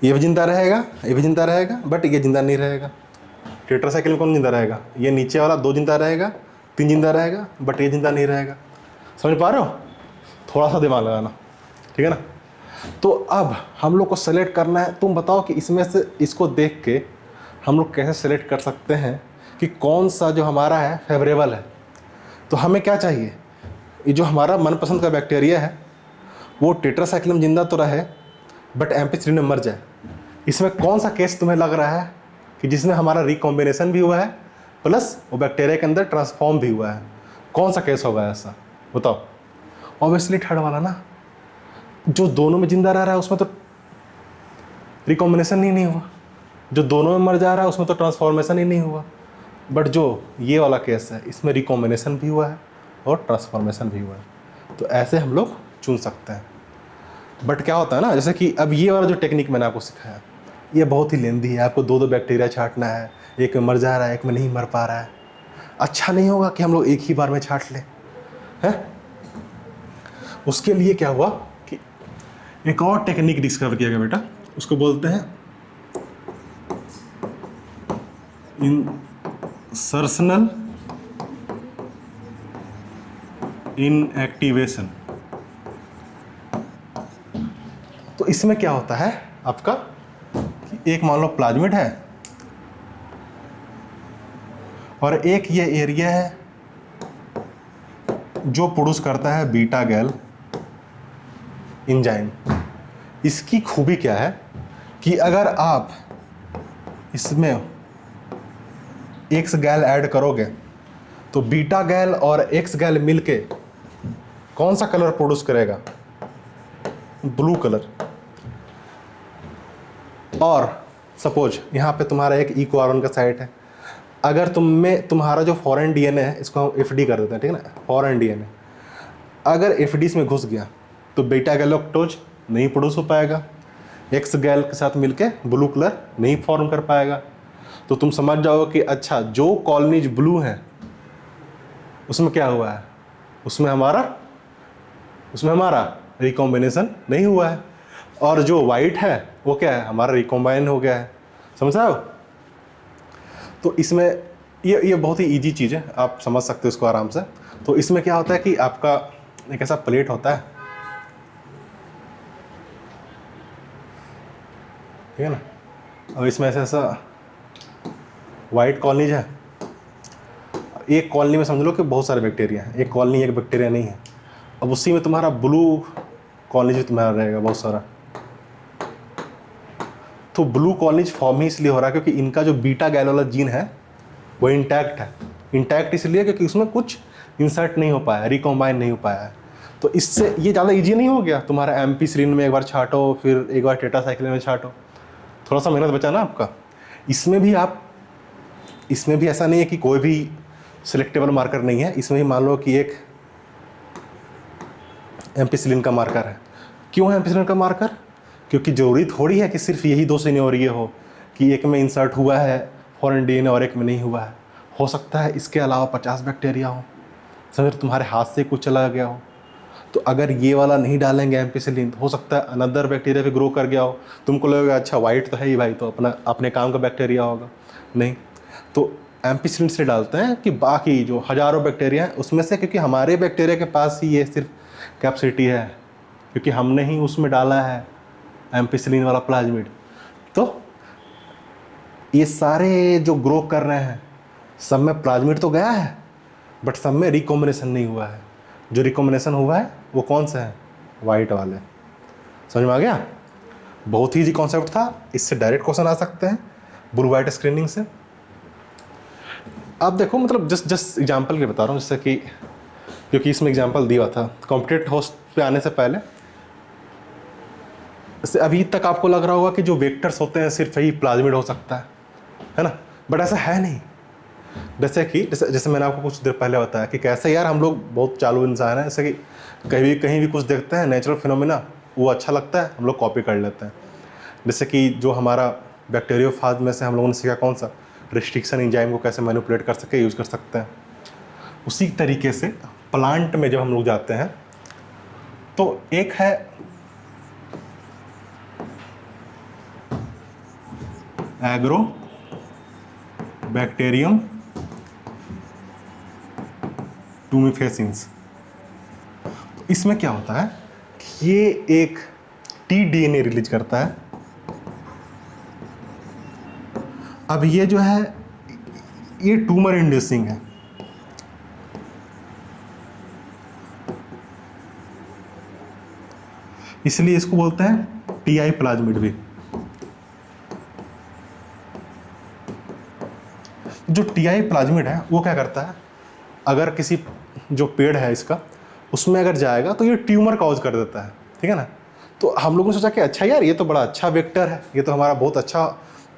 ये भी जिंदा रहेगा, ये भी जिंदा रहेगा, बट ये जिंदा नहीं रहेगा। टेट्रासाइक्लिन में कौन जिंदा रहेगा? ये नीचे वाला 2 जिंदा रहेगा, 3 जिंदा रहेगा, बट ये जिंदा नहीं रहेगा। समझ पा रहे हो? थोड़ा सा दिमाग लगाना, ठीक है ना। तो अब हम लोग को सेलेक्ट करना है, तुम बताओ कि इसमें से इसको देख के हम लोग कैसे सेलेक्ट कर सकते हैं कि कौन सा जो हमारा है फेवरेबल है। तो हमें क्या चाहिए? ये जो हमारा मनपसंद का बैक्टीरिया है वो टेट्रासाइक्लिन जिंदा तो रहे बट एम्पीसिलिन में मर जाए। इसमें कौन सा केस तुम्हें लग रहा है कि जिसमें हमारा रिकॉम्बिनेशन भी हुआ है प्लस वो बैक्टीरिया के अंदर ट्रांसफॉर्म भी हुआ है? कौन सा केस होगा ऐसा बताओ? ऑब्वियसली थर्ड वाला ना, जो दोनों में जिंदा रह रहा है उसमें तो रिकॉम्बिनेशन ही नहीं हुआ, जो दोनों में मर जा रहा है उसमें तो ट्रांसफॉर्मेशन ही नहीं हुआ। बट जो ये वाला केस है इसमें रिकॉम्बिनेशन भी हुआ है और ट्रांसफॉर्मेशन भी हुआ है। तो ऐसे हम लोग चुन सकते हैं। बट क्या होता है ना, जैसे कि अब ये वाला जो टेक्निक मैंने आपको सिखाया ये बहुत ही लेंदी है, आपको 2 बैक्टीरिया छांटना है, एक में मर जा रहा है एक में नहीं मर पा रहा है। अच्छा नहीं होगा कि हम लोग एक ही बार में छांट लें, हैं? उसके लिए क्या हुआ कि एक और टेक्निक डिस्कवर किया गया बेटा, उसको बोलते हैं इंसर्शनल इनएक्टिवेशन। तो इसमें क्या होता है आपका कि कि एक मान लो प्लाज्मिड है और एक ये एरिया है जो प्रोड्यूस करता है बीटा गैल एंजाइम। इसकी खूबी क्या है कि अगर आप इसमें एक्स गैल ऐड करोगे तो बीटा गैल और एक्स गैल मिलके कौन सा कलर प्रोड्यूस करेगा? Blue colour. और सपोज यहाँ पे तुम्हारा एक इको आर1 का साइट है, अगर तुम्हारा जो फॉरेन डीएनए है, इसको हम एफडी कर देते हैं, ठीक है ना, फॉरेन डीएनए, अगर एफडी इसमें घुस गया तो बीटा गैलोक्टोज नहीं प्रोड्यूस हो पाएगा, एक्स गैल के साथ मिलके ब्लू कलर नहीं फॉर्म कर पाएगा। तो तुम समझ जाओ कि अच्छा जो कॉलोनीज ब्लू हैं उसमें क्या हुआ है, उसमें हमारा रिकॉम्बिनेशन नहीं हुआ है, और जो वाइट है वो क्या है, हमारा रिकॉम्बाइन हो गया है। समझ रहे हो? तो इसमें ये बहुत ही इजी चीज़ है, आप समझ सकते हो इसको आराम से। तो इसमें क्या होता है कि आपका एक ऐसा प्लेट होता है, ठीक है ना, और इसमें ऐसा वाइट कॉलोनीज है। एक कॉलोनी में समझ लो कि बहुत सारे बैक्टीरिया हैं, एक कॉलोनी एक बैक्टीरिया नहीं है। अब उसी में तुम्हारा ब्लू कॉलोनीज तुम्हारा रहेगा बहुत सारा। तो ब्लू कॉलोनीज फॉर्म ही इसलिए हो रहा है क्योंकि इनका जो बीटा गैल वाला जीन है वो इंटैक्ट है। इंटैक्ट इसलिए क्योंकि उसमें कुछ इंसर्ट नहीं हो पाया, रिकॉम्बाइन नहीं हो पाया है। तो इससे ये ज़्यादा ईजी नहीं हो गया, तुम्हारा एम्पीसिलिन में एक बार छाटो, फिर एक बार टेट्रासाइक्लिन में छाटो, थोड़ा सा मेहनत बचा ना आपका। इसमें भी ऐसा नहीं है कि कोई भी सिलेक्टेबल मार्कर नहीं है, इसमें भी मान लो कि एक एम्पीसिलिन का मार्कर है। क्यों है एम्पीसिलिन का मार्कर? क्योंकि जरूरी थोड़ी है कि सिर्फ यही दो सिनेरियो हो कि एक में इंसर्ट हुआ है फॉरेन डीएनए और एक में नहीं हुआ है। हो सकता है इसके अलावा 50 बैक्टीरिया हो, समझ, तुम्हारे हाथ से कुछ चला गया हो। तो अगर ये वाला नहीं डालेंगे एम्पीसिलिन, तो हो सकता है अनदर बैक्टीरिया भी ग्रो कर गया हो। तुमको लगेगा अच्छा वाइट तो है ही भाई, तो अपने काम का बैक्टीरिया होगा, नहीं। तो एम्पीसिलिन से डालते हैं कि बाकी जो हज़ारों बैक्टीरिया हैं उसमें से, क्योंकि हमारे बैक्टीरिया के पास ही ये सिर्फ कैपेसिटी है, क्योंकि हमने ही उसमें डाला है एम्पीसिलिन वाला प्लाज्मिड। तो ये सारे जो ग्रो कर रहे हैं सब में प्लाज्मिड तो गया है, बट सब में रिकॉम्बिनेशन नहीं हुआ है। जो रिकॉम्बिनेशन हुआ है वो कौन सा है? वाइट वाले। समझ में आ गया? बहुत ही इजी कॉन्सेप्ट था, इससे डायरेक्ट क्वेश्चन आ सकते हैं ब्लू वाइट स्क्रीनिंग से। अब देखो, मतलब जस्ट एग्जांपल के बता रहा हूँ, जैसे कि क्योंकि इसमें एग्जांपल दिया था कॉम्पिटेटिव होस्ट पे आने से पहले। जैसे अभी तक आपको लग रहा होगा कि जो वेक्टर्स होते हैं सिर्फ यही प्लाज्मिड हो सकता है ना, बट ऐसा है नहीं। जैसे मैंने आपको कुछ देर पहले बताया कि कैसे यार हम लोग बहुत चालू इंसान हैं, जैसे कि कहीं भी कुछ देखते हैं नेचुरल फिनोमिना, वो अच्छा लगता है, हम लोग कॉपी कर लेते हैं। जैसे कि जो हमारा बैक्टीरियोफाज में से हम लोगों ने सीखा कौन सा, रिस्ट्रिक्शन एंजाइम को कैसे मैनिपुलेट कर सके, यूज़ कर सकते हैं। उसी तरीके से प्लांट में जब हम लोग जाते हैं तो एक है एग्रो बैक्टीरियम टूमिफेसिंस। तो इसमें क्या होता है कि ये एक टीडीएनए रिलीज करता है। अब ये जो है ये ट्यूमर इंड्यूसिंग है, इसलिए इसको बोलते हैं टीआई प्लाज्मिड भी। जो टीआई प्लाज्मिड है वो क्या करता है, अगर किसी जो पेड़ है इसका उसमें अगर जाएगा तो ये ट्यूमर कॉज कर देता है, ठीक है ना। तो हम लोगों ने सोचा कि अच्छा यार ये तो बड़ा अच्छा वेक्टर है, ये तो हमारा बहुत अच्छा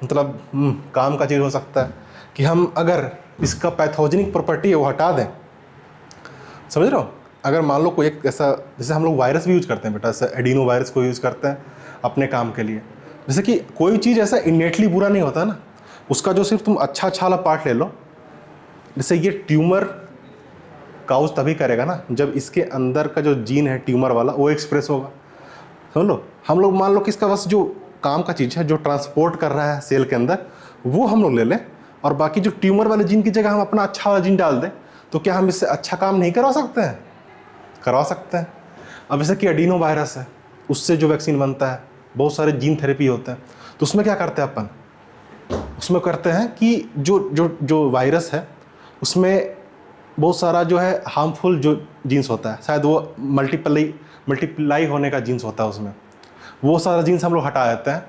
मतलब काम का चीज़ हो सकता है कि हम अगर इसका पैथोजेनिक प्रॉपर्टी है वो हटा दें। समझ रहे हो? अगर मान लो कोई एक ऐसा, जैसे हम लोग वायरस भी यूज़ करते हैं बेटा, जैसे एडिनो वायरस को यूज़ करते हैं अपने काम के लिए। जैसे कि कोई चीज़ ऐसा इनेटली बुरा नहीं होता ना, उसका जो सिर्फ तुम अच्छा वाला पार्ट ले लो। जैसे ये ट्यूमर काउज तभी करेगा ना जब इसके अंदर का जो जीन है ट्यूमर वाला वो एक्सप्रेस होगा। समझ लो, हम लोग मान लो कि इसका बस जो काम का चीज़ है जो ट्रांसपोर्ट कर रहा है सेल के अंदर वो हम लोग ले लें, और बाकी जो ट्यूमर वाले जीन की जगह हम अपना अच्छा वाला जीन डाल दें, तो क्या हम इससे अच्छा काम नहीं करवा सकते हैं? करवा सकते हैं। अब जैसे कि एडिनो वायरस है, उससे जो वैक्सीन बनता है, बहुत सारे जीन थेरेपी होते हैं, तो उसमें क्या करते हैं अपन, उसमें करते हैं कि जो जो जो वायरस है उसमें बहुत सारा जो है हार्मफुल जो जीन्स होता है, शायद वो मल्टीप्लाई होने का जीन्स होता है, उसमें वो सारा जीन्स हम लोग हटा देते हैं।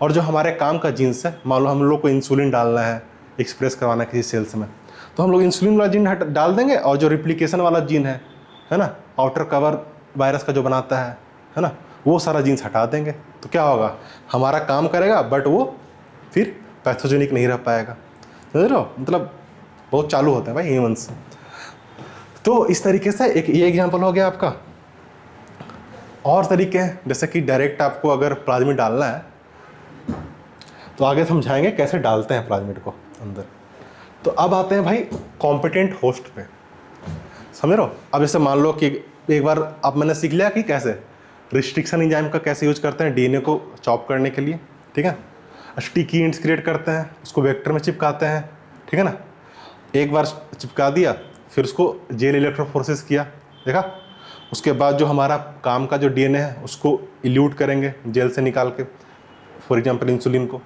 और जो हमारे काम का जीन्स है, मान लो हम लोग को इंसुलिन डालना है, एक्सप्रेस करवाना है किसी सेल्स में, तो हम लोग इंसुलिन वाला जीन डाल देंगे, और जो रिप्लिकेशन वाला जीन है ना, आउटर कवर वायरस का जो बनाता है ना, वो सारा जीन्स हटा देंगे। तो क्या होगा, हमारा काम करेगा बट वो फिर पैथोजेनिक नहीं रह पाएगा। समझ रहे हो, मतलब बहुत चालू होते हैं भाई ह्यूमंस। तो इस तरीके से एक ये एग्जांपल हो गया आपका। और तरीके हैं, जैसे कि डायरेक्ट आपको अगर प्लाज्मिड डालना है तो आगे समझाएंगे कैसे डालते हैं प्लाज्मिड को अंदर। तो अब आते हैं भाई कॉम्पिटेंट होस्ट पे। समझ रहे हो, अब जैसे मान लो कि एक बार अब मैंने सीख लिया कि कैसे रिस्ट्रिक्शन एंजाइम का कैसे यूज करते हैं डीएनए को चॉप करने के लिए, ठीक है। स्टिकी एंड्स क्रिएट करते हैं, उसको वेक्टर में चिपकाते हैं, ठीक है ना। एक बार चिपका दिया, फिर उसको जेल इलेक्ट्रोफोरेसिस किया, देखा। उसके बाद जो हमारा काम का जो डीएनए है उसको इल्यूट करेंगे जेल से निकाल के, फॉर एग्जांपल इंसुलिन को।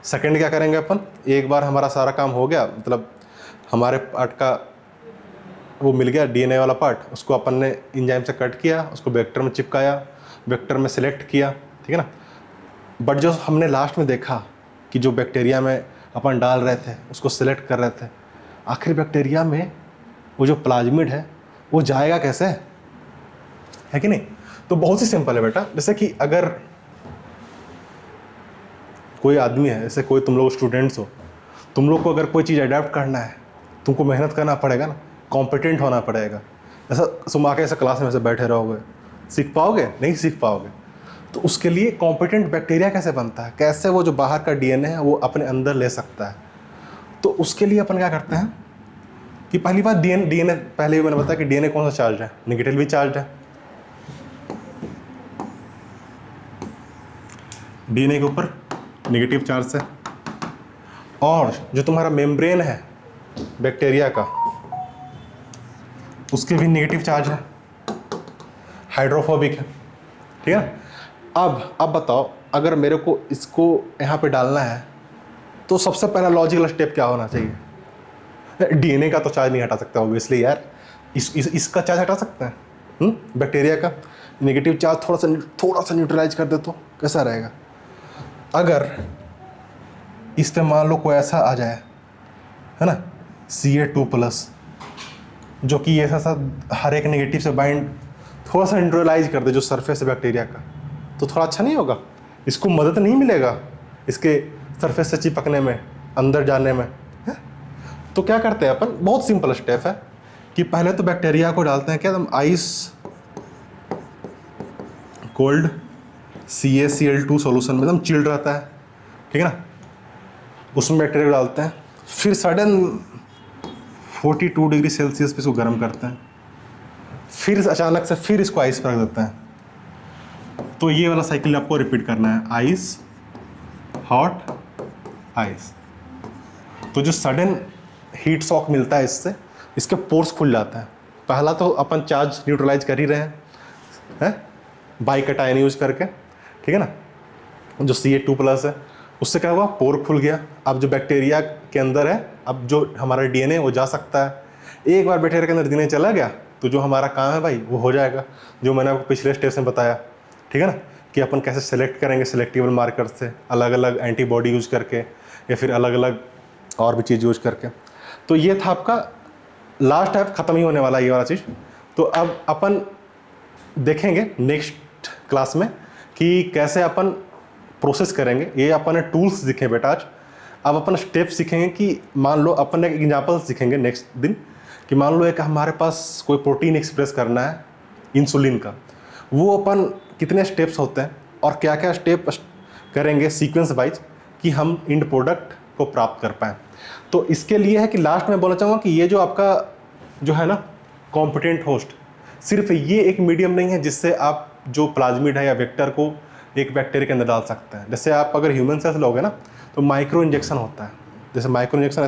सेकंड क्या करेंगे अपन, एक बार हमारा सारा काम हो गया, मतलब हमारे पार्ट का वो मिल गया डीएनए वाला पार्ट, उसको अपन ने एंजाइम से कट किया, उसको वेक्टर में चिपकाया, वेक्टर में सिलेक्ट किया, ठीक है ना। बट जो हमने लास्ट में देखा कि जो बैक्टीरिया में अपन डाल रहे थे उसको सिलेक्ट कर रहे थे, आखिर बैक्टीरिया में वो जो प्लाज्मिड है वो जाएगा कैसे, है कि नहीं। तो बहुत ही सिंपल है बेटा। जैसे कि अगर कोई आदमी है, जैसे कोई तुम लोग स्टूडेंट्स हो, तुम लोग को अगर कोई चीज़ अडेप्ट करना है तुमको मेहनत करना पड़ेगा ना, कॉम्पिटेंट होना पड़ेगा। ऐसा तुम आके ऐसे क्लास में ऐसे बैठे रहोगे, सीख पाओगे नहीं, सीख पाओगे। तो उसके लिए कॉम्पिटेंट बैक्टीरिया कैसे बनता है, कैसे वो जो बाहर का डीएनए है वो अपने अंदर ले सकता है। तो उसके लिए अपन क्या करते हैं कि पहली बात डीएनए पहले भी मैंने बताया कि डीएनए कौन सा चार्ज है, नेगेटिवली चार्ज है। डीएनए के ऊपर नेगेटिव चार्ज है, और जो तुम्हारा मेम्ब्रेन है बैक्टीरिया का उसके भी नेगेटिव चार्ज है, हाइड्रोफोबिक है, ठीक है। अब बताओ, अगर मेरे को इसको यहाँ पे डालना है तो सबसे पहला लॉजिकल स्टेप क्या होना चाहिए। डीएनए का तो चार्ज नहीं हटा सकता ऑब्वियसली यार, इसका चार्ज हटा सकते हैं, बैक्टीरिया का नेगेटिव चार्ज थोड़ा सा न्यूट्रलाइज कर दे तो कैसा रहेगा। अगर इस पे मान लो कोई ऐसा आ जाए, है ना, Ca2+, जो कि ऐसा सा हर एक नेगेटिव से बाइंड थोड़ा सा न्यूट्रलाइज कर दे जो सरफेस है बैक्टीरिया का, तो थोड़ा अच्छा नहीं होगा, इसको मदद नहीं मिलेगा इसके सरफेस से चिपकने में, अंदर जाने में, है? तो क्या करते हैं अपन, बहुत सिंपल स्टेप है कि पहले तो बैक्टीरिया को डालते हैं क्या, हम आइस कोल्ड CaCl2 सॉल्यूशन में, एकदम चिल्ड रहता है, ठीक है ना, उसमें बैक्टीरिया डालते हैं, फिर सडन 42 डिग्री सेल्सियस पे इसको गर्म करते हैं, फिर अचानक से फिर इसको आइस पर रख देते हैं। तो ये वाला साइकिल आपको रिपीट करना है, आइस हॉट आइस। तो जो सडन हीट शॉक मिलता है इससे, इसके पोर्स खुल जाते हैं। पहला तो अपन चार्ज न्यूट्रलाइज कर ही रहे हैं बाइकटायन यूज करके, ठीक है ना, जो Ca2+ है उससे क्या हुआ, पोर खुल गया। अब जो बैक्टीरिया के अंदर है, अब जो हमारा डीएनए वो जा सकता है। एक बार बैक्टीरिया के अंदर डीएनए चला गया तो जो हमारा काम है भाई वो हो जाएगा, जो मैंने आपको पिछले स्टेप में बताया, ठीक है ना, कि अपन कैसे सेलेक्ट करेंगे सिलेक्टिबल मार्कर से, अलग अलग एंटीबॉडी यूज करके या फिर अलग अलग और भी चीज़ यूज करके। तो ये था आपका लास्ट टाइप, ख़त्म ही होने वाला ये वाला चीज़। तो अब अपन देखेंगे नेक्स्ट क्लास में कि कैसे अपन प्रोसेस करेंगे। ये अपन ने टूल्स सीखे बेटा आज। अब अपन स्टेप सीखेंगे कि मान लो अपन एक एग्जांपल सीखेंगे नेक्स्ट दिन कि मान लो एक हमारे पास कोई प्रोटीन एक्सप्रेस करना है इंसुलिन का, वो अपन कितने स्टेप्स होते हैं और क्या क्या स्टेप करेंगे सीक्वेंस वाइज कि हम इंड प्रोडक्ट को प्राप्त कर पाएँ। तो इसके लिए है कि लास्ट में बोलना चाहूँगा कि ये जो आपका जो है ना कॉम्पिटेंट होस्ट, सिर्फ ये एक मीडियम नहीं है जिससे आप जो प्लाज्मिड है या वेक्टर को एक बैक्टीरिया के अंदर डाल सकते हैं। जैसे आप अगर ह्यूमन सेल्स लोगे ना तो माइक्रो इंजेक्शन होता है, जैसे माइक्रो इंजेक्शन